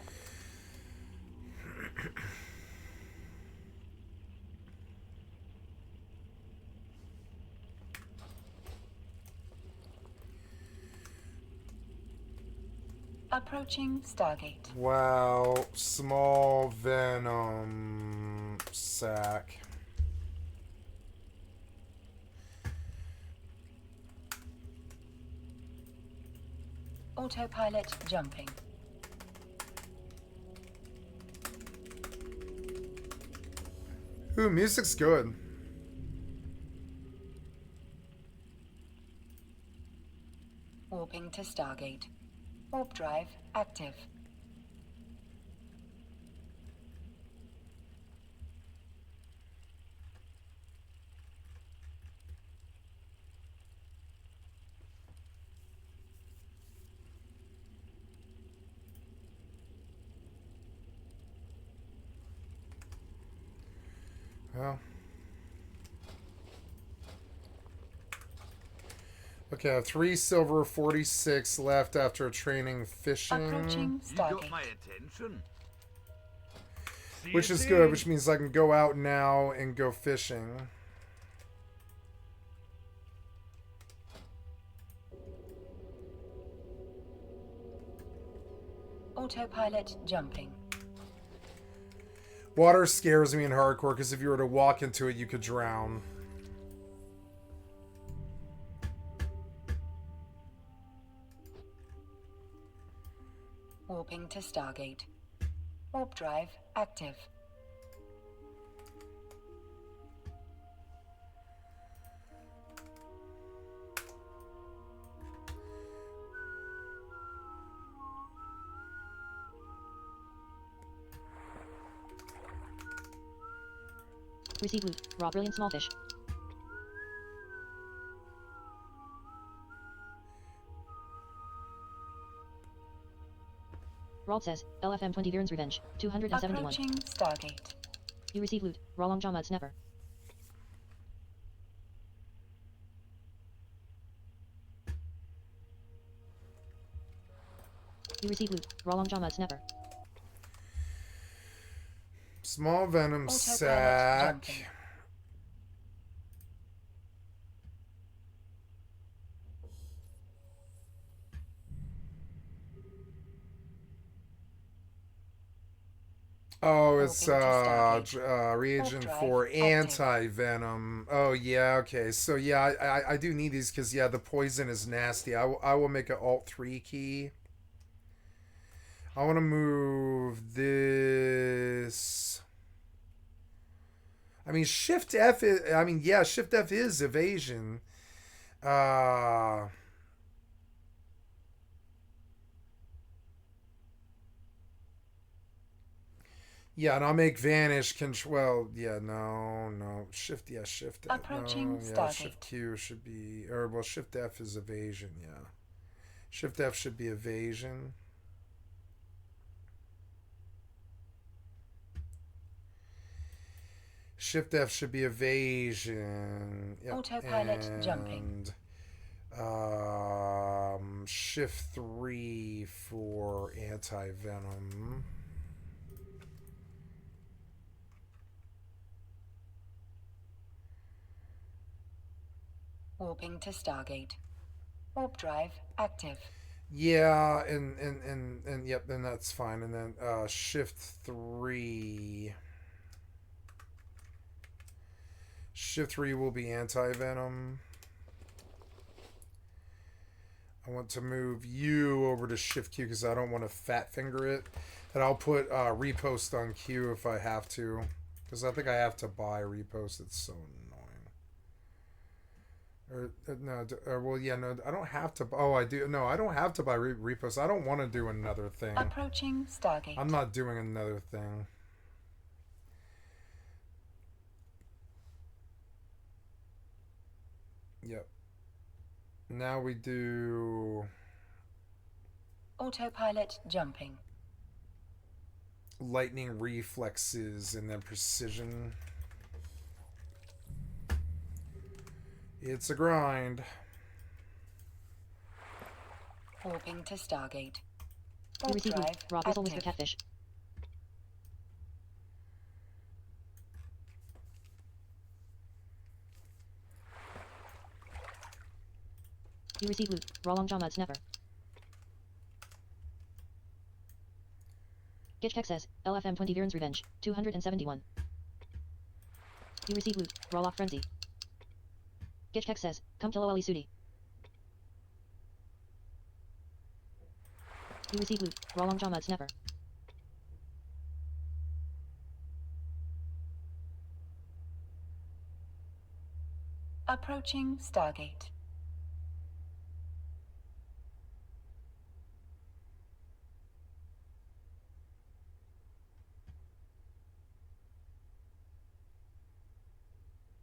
Approaching Stargate. Wow, small venom sack. Autopilot jumping. Ooh, music's good. Warping to Stargate. Warp drive active. Well. Okay, I have 3 silver, 46 left after training fishing. Approaching You got Stargate. my attention. See Which you is soon. good, which means I can go out now and go fishing. Autopilot jumping. Water scares me in hardcore because if you were to walk into it, you could drown. Warping to Stargate. Warp drive active. Receive loot. Raw brilliant small fish. Rald says, LFM 20 Viren's Revenge, 271. Approaching Stargate. You receive loot. Raw long jaw mud snapper. You receive loot. Raw long jaw mud snapper. Small venom Autopilot sack. jumping. Oh, it's Warping to Stargate. reagent Warp drive for active. anti-venom. Oh, yeah, okay. So, yeah, I do need these because, yeah, the poison is nasty. I will make an Alt-3 key. I want to move this. I mean, Shift F is, I mean, yeah, Shift F is evasion. Yeah, and I'll make vanish control. Well, yeah, no, Shift, yeah, Shift F. Approaching No, yeah, Stargate. Shift Q should be, or well, Shift F is evasion. Yeah, Shift F should be evasion. Shift F should be evasion. Yep. Autopilot jumping. Shift 3 for anti-venom. Warping to Stargate. Warp drive active. Yeah, and yep, then that's fine. And then Shift 3. Shift 3 will be anti-venom. I want to move you over to Shift Q because I don't want to fat finger it. And I'll put repost on Q if I have to. Because I think I have to buy repost. It's so annoying. Well, yeah, no, I don't have to. Oh, I do. No, I don't have to buy repost. I don't want to do another thing. Approaching Stargate. I'm not doing another thing. Yep. Now we do Autopilot jumping. lightning reflexes and then precision. It's a grind. Warping to Stargate. You Warp receive loot. drive Raw bristle with your active. catfish. You receive loot. Raw long jaw mud snapper. Gitchkek says, LFM 20 Viren's Revenge, 271. You receive loot. Raw lock frenzy. Gitchkek says, come kill Oli Sudi. You receive loot. Raw long jaw mud snapper. Approaching Stargate.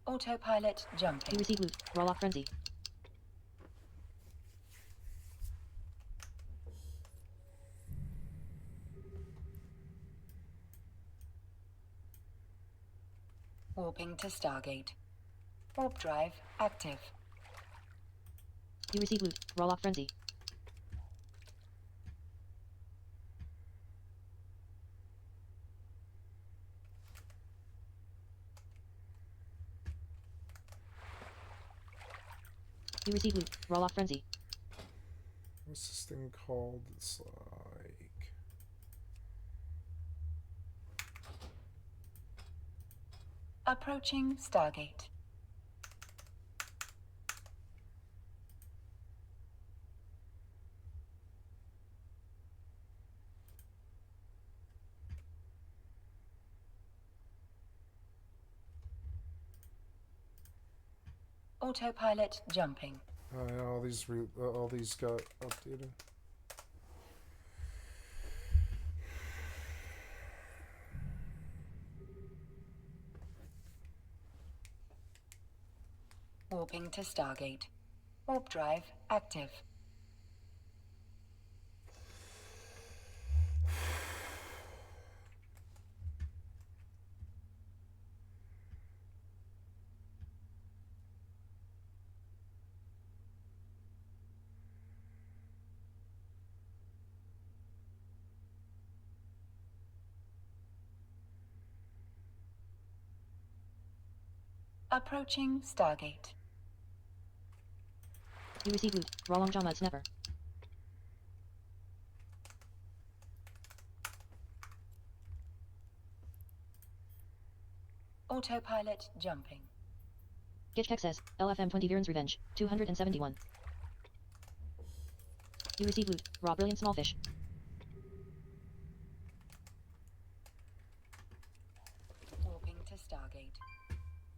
Autopilot jumping. You receive loot. Raw lock frenzy. Warping to Stargate. Warp drive active. You receive loot. Raw lock frenzy. You receive loot. Raw lock frenzy. What's this thing called? It's like... Approaching Stargate. Autopilot jumping. Oh yeah, all these got updated. Warping to Stargate. Warp drive active. Approaching Stargate. You receive loot. Raw long jaw mud snapper. Autopilot jumping. Gitchkek says, LFM 20 Viren's Revenge, 271. You receive loot. Raw brilliant small fish. Warping to Stargate.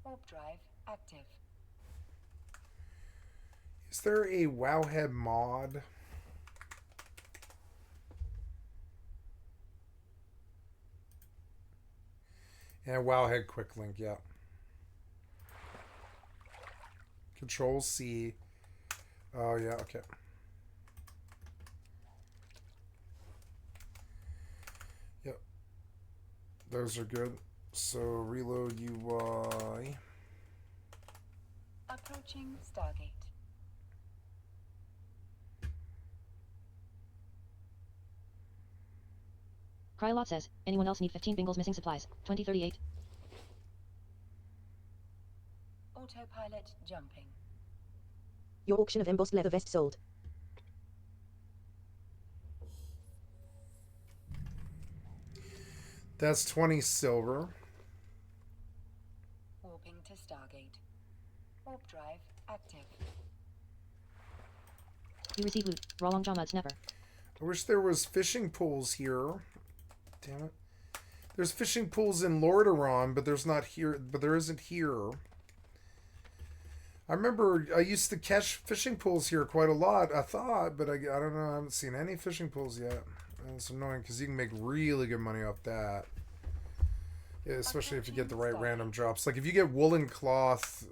Warp drive active. Is there a Wowhead mod? And Wowhead quick link, yeah. Control C. Oh yeah, okay. Yep. Those are good. So reload UI. Approaching Stargate. Cryolot says, anyone else need 15 Bingles missing supplies? 2038. Autopilot jumping. Your auction of embossed leather vest sold. That's 20 silver. Warping to Stargate. Warp drive active. You receive loot. Raw long jaw mud snapper. I wish there was fishing pools here. Damn it. There's fishing pools in Lordaeron, but there's not here. But there isn't here. I remember I used to catch fishing pools here quite a lot, I thought, but I don't know. I haven't seen any fishing pools yet. And it's annoying because you can make really good money off that. Yeah, especially if you get the right random drops. Like if you get woolen cloth,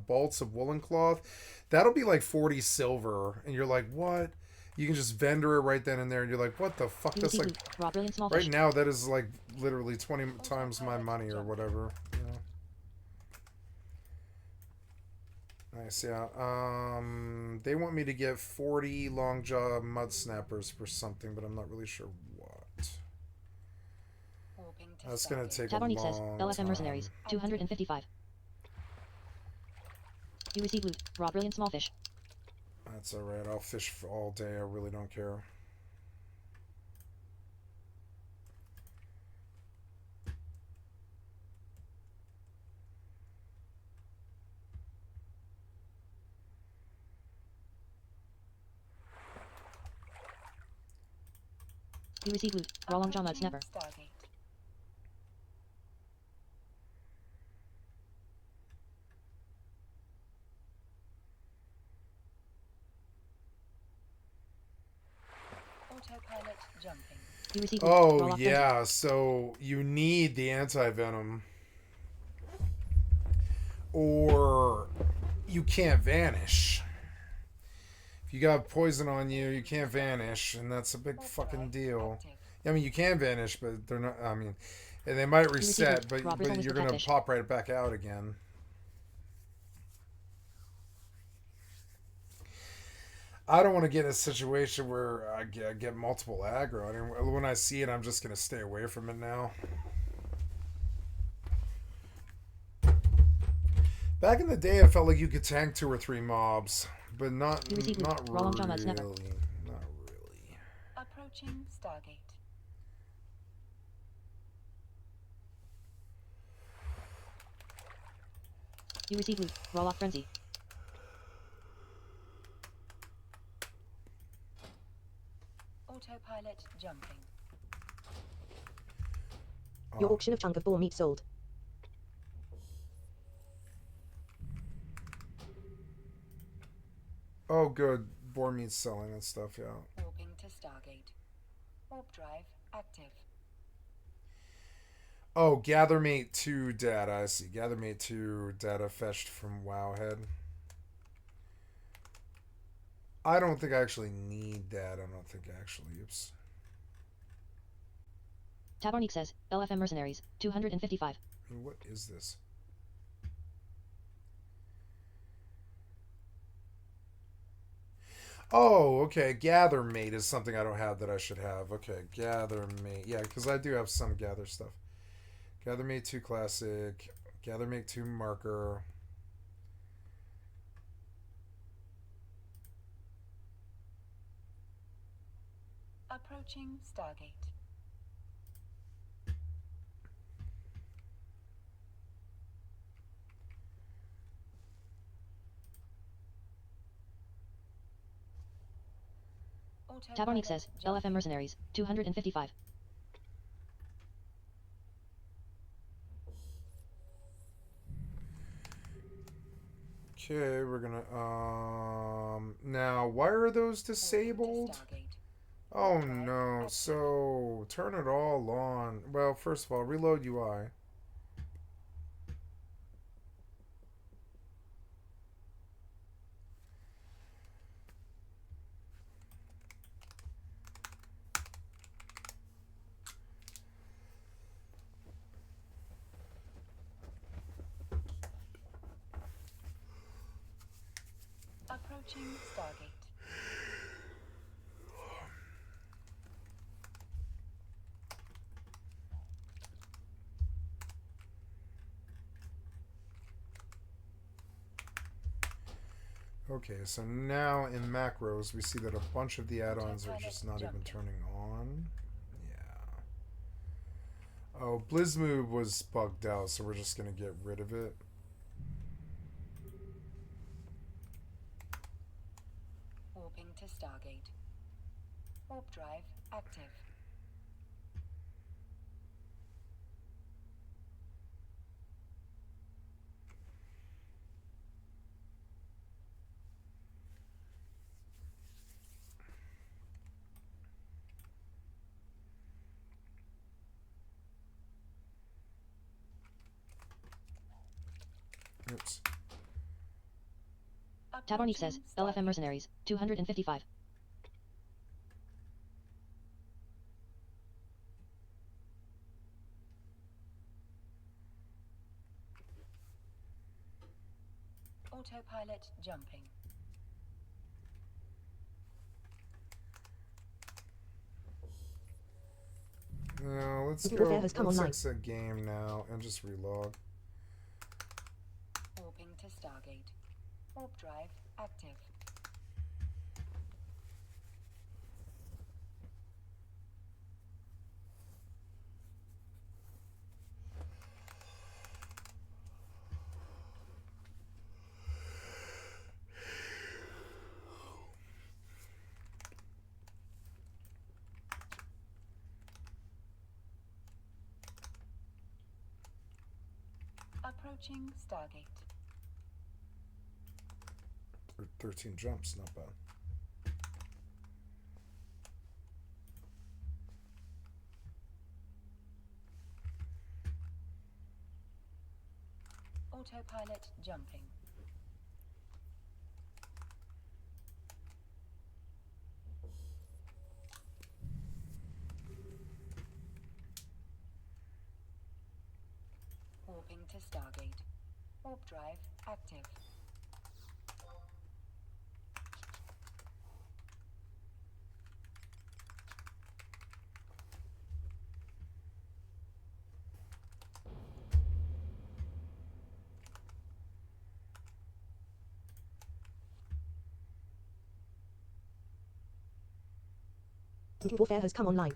bolts of woolen cloth, that'll be like 40 silver. And you're like, what? You can just vendor it right then and there, and you're like, what the fuck? That's like, right now, that is like literally 20 times my money or whatever. You know? Nice, yeah. They want me to get 40 long jaw mud snappers for something, but I'm not really sure what. That's gonna take a long Tabarnik says, LFM mercenaries, 255. You receive loot. Raw brilliant small fish. That's alright, I'll fish for all day, I really don't care. You receive loot. Raw long jaw mud snapper. Stargate. Autopilot jumping. You receive loot. Oh, Raw lock yeah, so you need the anti-venom. Or you can't vanish. If you got poison on you, you can't vanish, and that's a big fucking deal. I mean, you can vanish, but they're not, I mean, and they might reset, but you're going to pop right back out again. I don't want to get in a situation where I get multiple aggro. I mean, when I see it, I'm just going to stay away from it now. Back in the day, I felt like you could tank 2 or 3 mobs, but not really. Not really. Approaching Stargate. You receive loot. Raw lock frenzy. Autopilot jumping. Your auction of chunk of boar meat sold. Oh, good. Boar meat's selling and stuff, yeah. Warping to Stargate. Warp drive active. Oh, Gathermate 2 data, I see. Gathermate 2 data fetched from Wowhead. I don't think I actually need that. I don't think actually. Oops. Tabarnik says, LFM mercenaries, 255. I mean, what is this? Oh, okay. Gather mate is something I don't have that I should have. Okay, gather mate. Yeah, because I do have some gather stuff. Gather mate 2 classic. Gather mate 2 marker. Approaching Stargate. Tabarnik says, LFM mercenaries, 255. Okay, we're gonna now why are those disabled? Oh no, so turn it all on. Well, first of all, reload UI. Approaching Stargate. Okay, so now in macros, we see that a bunch of the add-ons are just not even turning on. Yeah. Oh, Blizzmove was bugged out, so we're just going to get rid of it. Warping to Stargate. Warp drive active. Oops. Tabarnik says, LFM mercenaries, 255. Autopilot jumping. Now let's The go. warfare has come Let's online. exit game now and just relog. Warping to Stargate. Warp drive active. Approaching Stargate. 13 jumps, not bad. Autopilot jumping. Warping to Stargate. Warp drive active. Warfare has come online.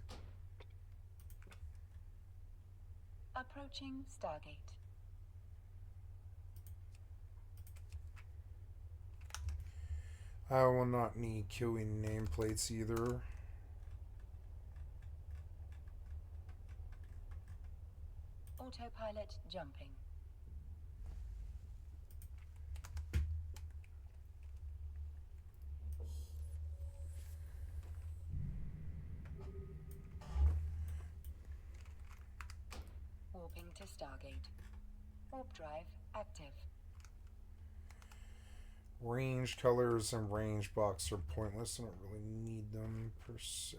Approaching Stargate. I will not need queuing nameplates either. Autopilot jumping. Warping to Stargate. Warp drive active. Range colors and range box are pointless. I don't really need them per se.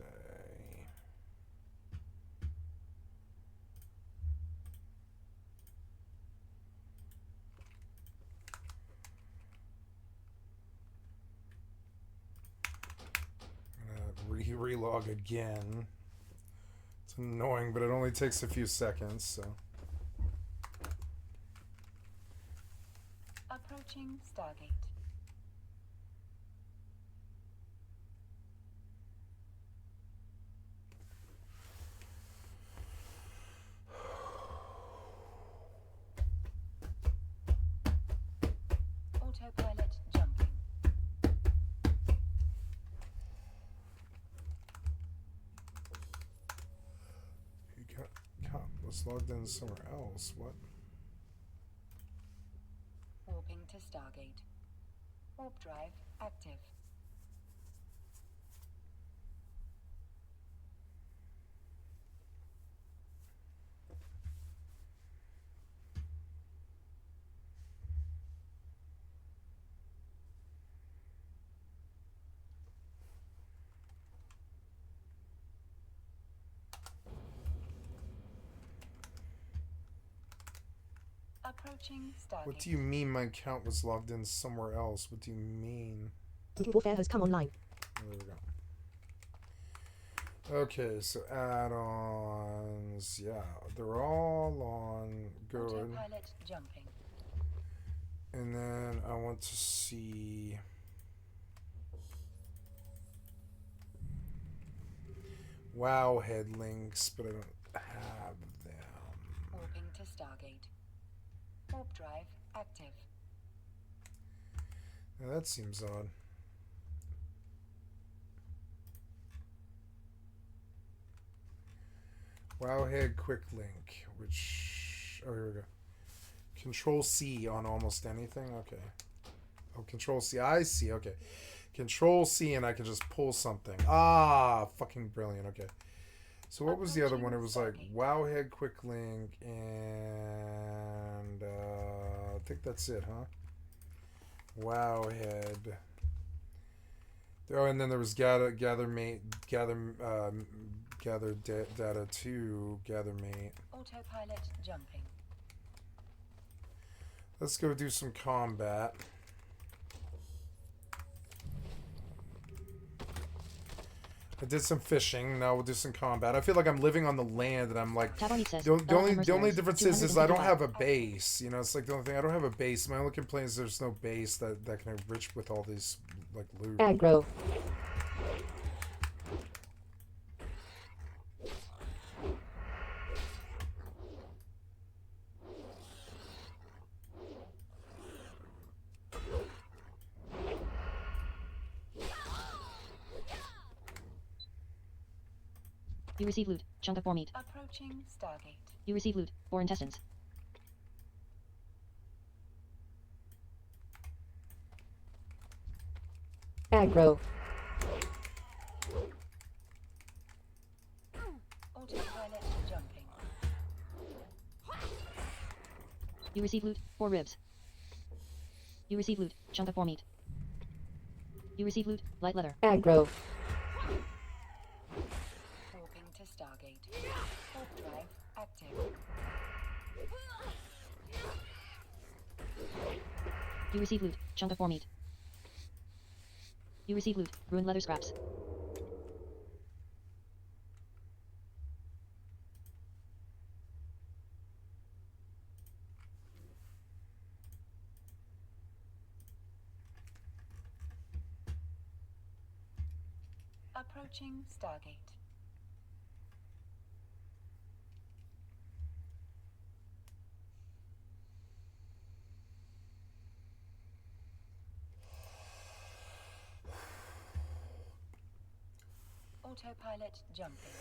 I'm gonna relog again. It's annoying, but it only takes a few seconds, so. Approaching Stargate. Autopilot jumping. You got was logged in somewhere else. What? Warping to Stargate. Warp drive active. Approaching Stargate. What do you mean my account was logged in somewhere else? What do you mean? Warfare has come online. There we go. Okay, so add-ons. Yeah, they're all on. Good. Autopilot jumping. And then I want to see. WoW head links, but I don't have them. Warping to Stargate. Warp drive active. Now that seems odd. Wowhead quick link, which oh here we go. Control C on almost anything. Okay. Oh, Control C. I see. Okay. Control C and I can just pull something. Ah, fucking brilliant. Okay. So what was the other one? It was like Wowhead quick link and I think that's it, huh? Wowhead. Oh, and then there was gather data 2, gather mate. Autopilot jumping. Let's go do some combat. I did some fishing. Now we'll do some combat. I feel like I'm living on the land, and I'm like the only difference is I don't have a base. You know, it's like the only thing I don't have a base. My only complaint is there's no base that can enrich with all these like loot. Aggro. You receive loot. Chunk of boar meat. Approaching Stargate. You receive loot. Boar intestines. Aggro. Autopilot jumping. You receive loot, 4 ribs. You receive loot, chunk of 4 meat. You receive loot, light leather. Aggro. Warping to Stargate. Warp drive active. You receive loot, chunk of 4 meat. You receive loot, ruined leather scraps. Approaching Stargate. Autopilot jumping.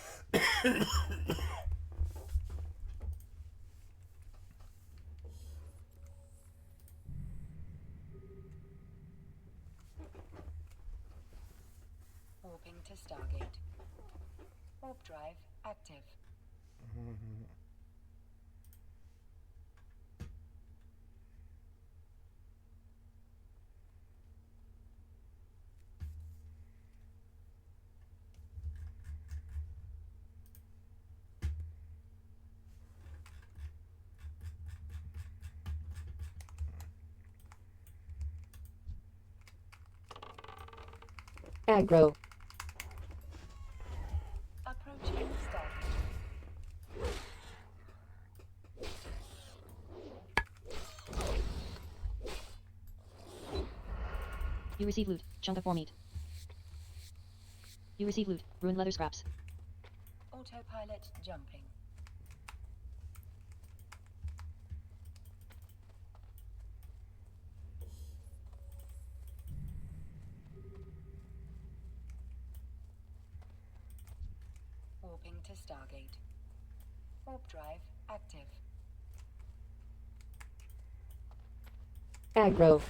Warping to Stargate. Warp drive active. Aggro. Approaching Stargate. You receive loot, chunk of 4 meat. You receive loot, ruined leather scraps. Autopilot jumping. Warping to Stargate. Warp drive active. Aggro.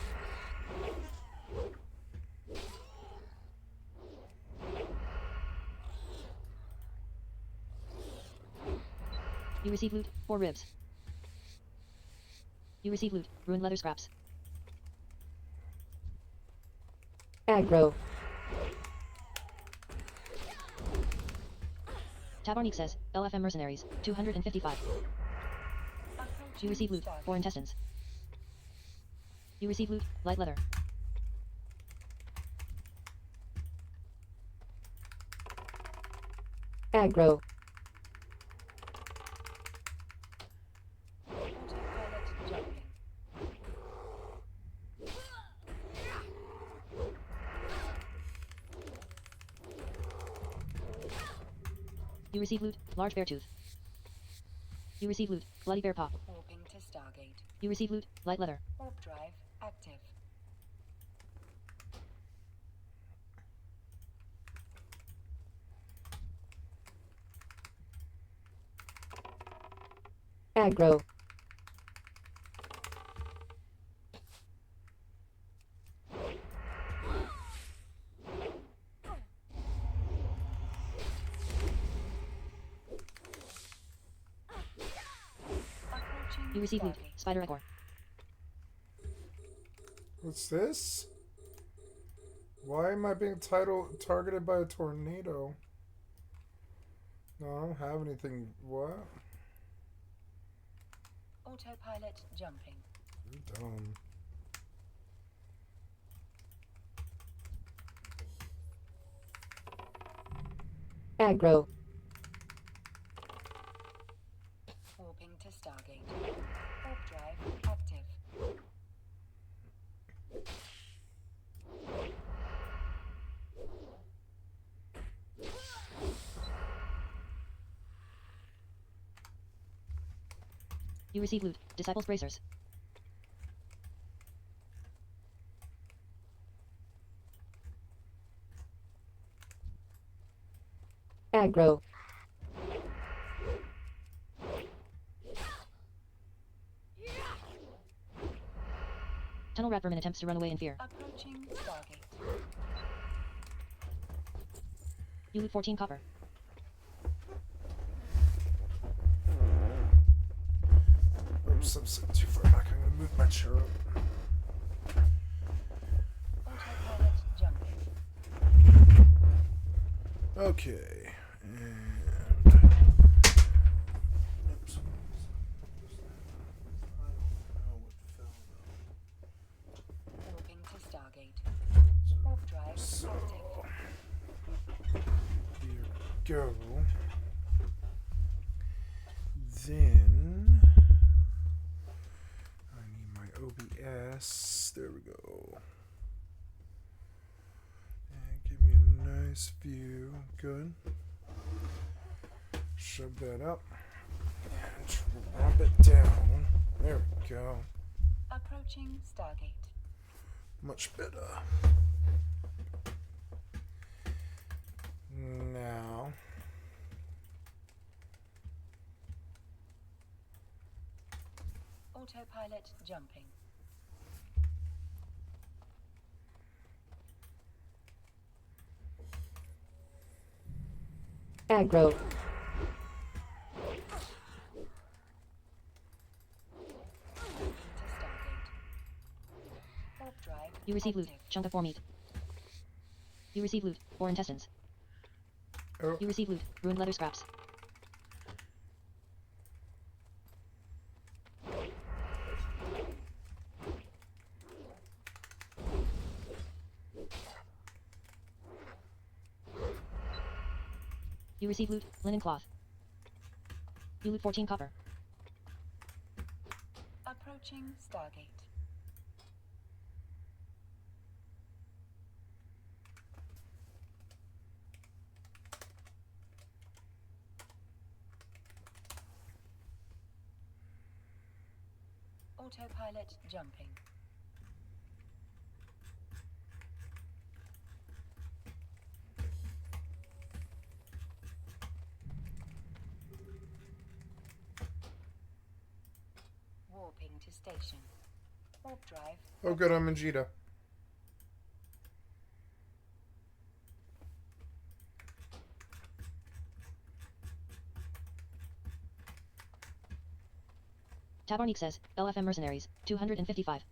You receive loot, 4 ribs. You receive loot, ruined leather scraps. Aggro. Tabarnik says, LFM mercenaries, 255. You receive loot, 4 intestines. You receive loot, light leather. Aggro. Autopilot jumping. You receive loot, large bear tooth. You receive loot, bloody bear paw. Warping to Stargate. You receive loot, light leather. Warp drive active. Aggro. You receive loot, spider egg ore. What's this? Why am I being targeted by a tornado? No, I don't have anything. What? Autopilot jumping. You're dumb. Aggro. Warping to Stargate. Warp drive active. You receive loot, disciples bracers. Aggro. Tunnel rat vermin attempts to run away in fear. Approaching Stargate. You loot 14 copper. Oops, I'm sitting too far back. I'm gonna move my chair up. Autopilot jumping. Okay. And... Oops. Walking to Stargate. Warp drive active. Here we go. Then I need my OBS. There we go. And give me a nice view. Good. Shove that up and drop it down. There we go. Approaching Stargate. Much better. Now, Autopilot jumping. Aggro. Warp drive. You receive loot. active. Chunk of boar meat. You receive loot. Boar intestines. oh, You receive loot. Ruined leather scraps. You receive loot. Linen cloth. You loot 14 copper. Approaching Stargate. Autopilot jumping. Warping to station. Warp drive. oh good, I'm in Vegeta. Tabarnik says, LFM mercenaries, 255.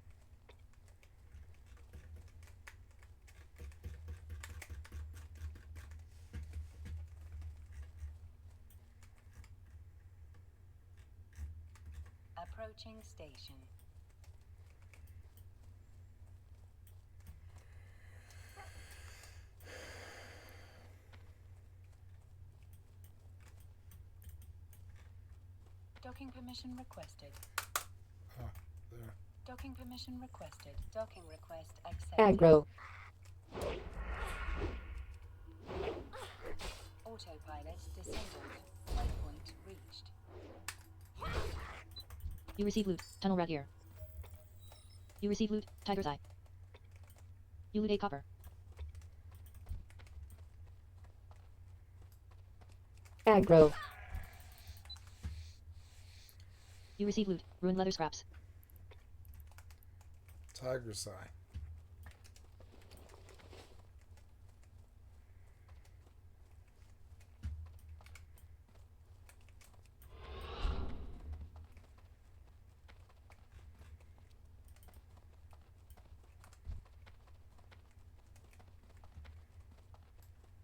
Approaching station. Docking permission requested. Oh, there. Docking permission requested. Docking request accepted. Aggro. Autopilot disabled. Waypoint reached. You receive loot. Tunnel rat ear. You receive loot. Tiger's eye. You loot 8 copper. Aggro. You receive loot. Ruined leather scraps. Tiger's eye.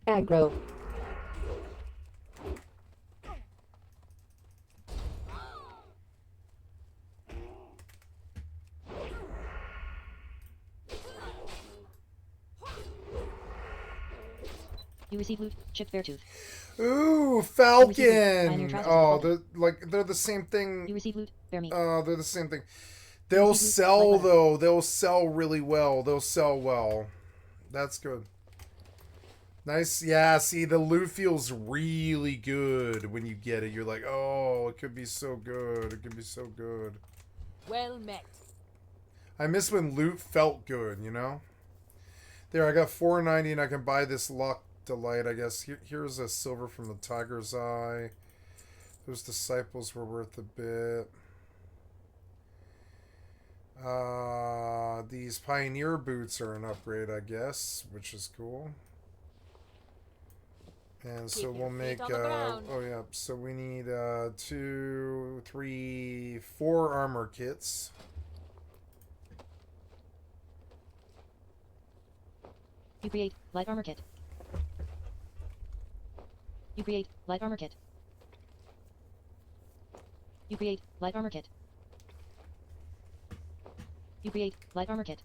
Aggro. You receive loot. Chipped bear tooth. Ooh, You Falcon! trousers Oh, with they're the same thing. You receive loot. Bear meat. They're the same thing. They'll receive loot, sell light though. They'll sell really well. They'll sell well. That's good. Nice. Yeah, see, the loot feels really good when you get it. You're like, oh, it could be so good. It could be so good. Well met. I miss when loot felt good, you know? There, I got $4.90 and I can buy this Luck Delight, I guess. Here's a silver from the Tiger's Eye. Those disciples were worth a bit. These Pioneer boots are an upgrade, I guess, which is cool. And so Keep we'll your make, feet on the ground. oh yeah, so we need 2, 3, 4 armor kits. You create light armor kit. You create light armor kit. You create light armor kit. You create light armor kit.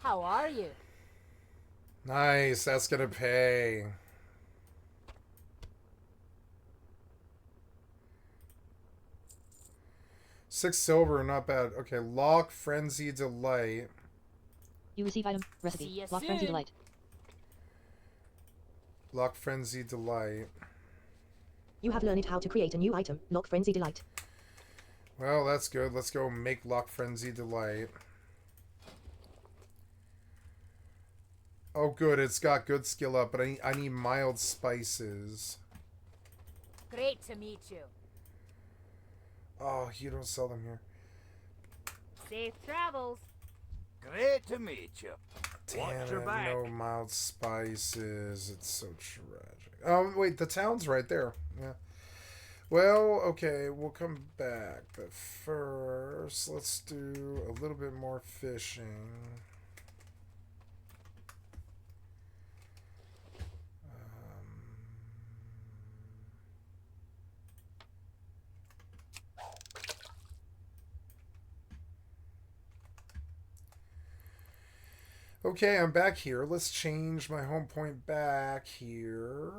How are you? Nice, that's gonna pay. $6 silver, not bad. Okay, Lock Frenzy Delight. You receive item recipe. See ya Lock Frenzy soon. Delight. Lock Frenzy Delight. You have learned how to create a new item, Lock Frenzy Delight. Well, that's good. Let's go make Lock Frenzy Delight. Oh, good. It's got good skill up, but I need mild spices. Great to meet you. Oh, you don't sell them here. Safe travels. Great to meet you. Damn Watch your it, back. no mild spices. It's so tragic. Wait, the town's right there. Yeah. Well, okay, we'll come back. But first, let's do a little bit more fishing. Okay, I'm back here. Let's change my home point back here.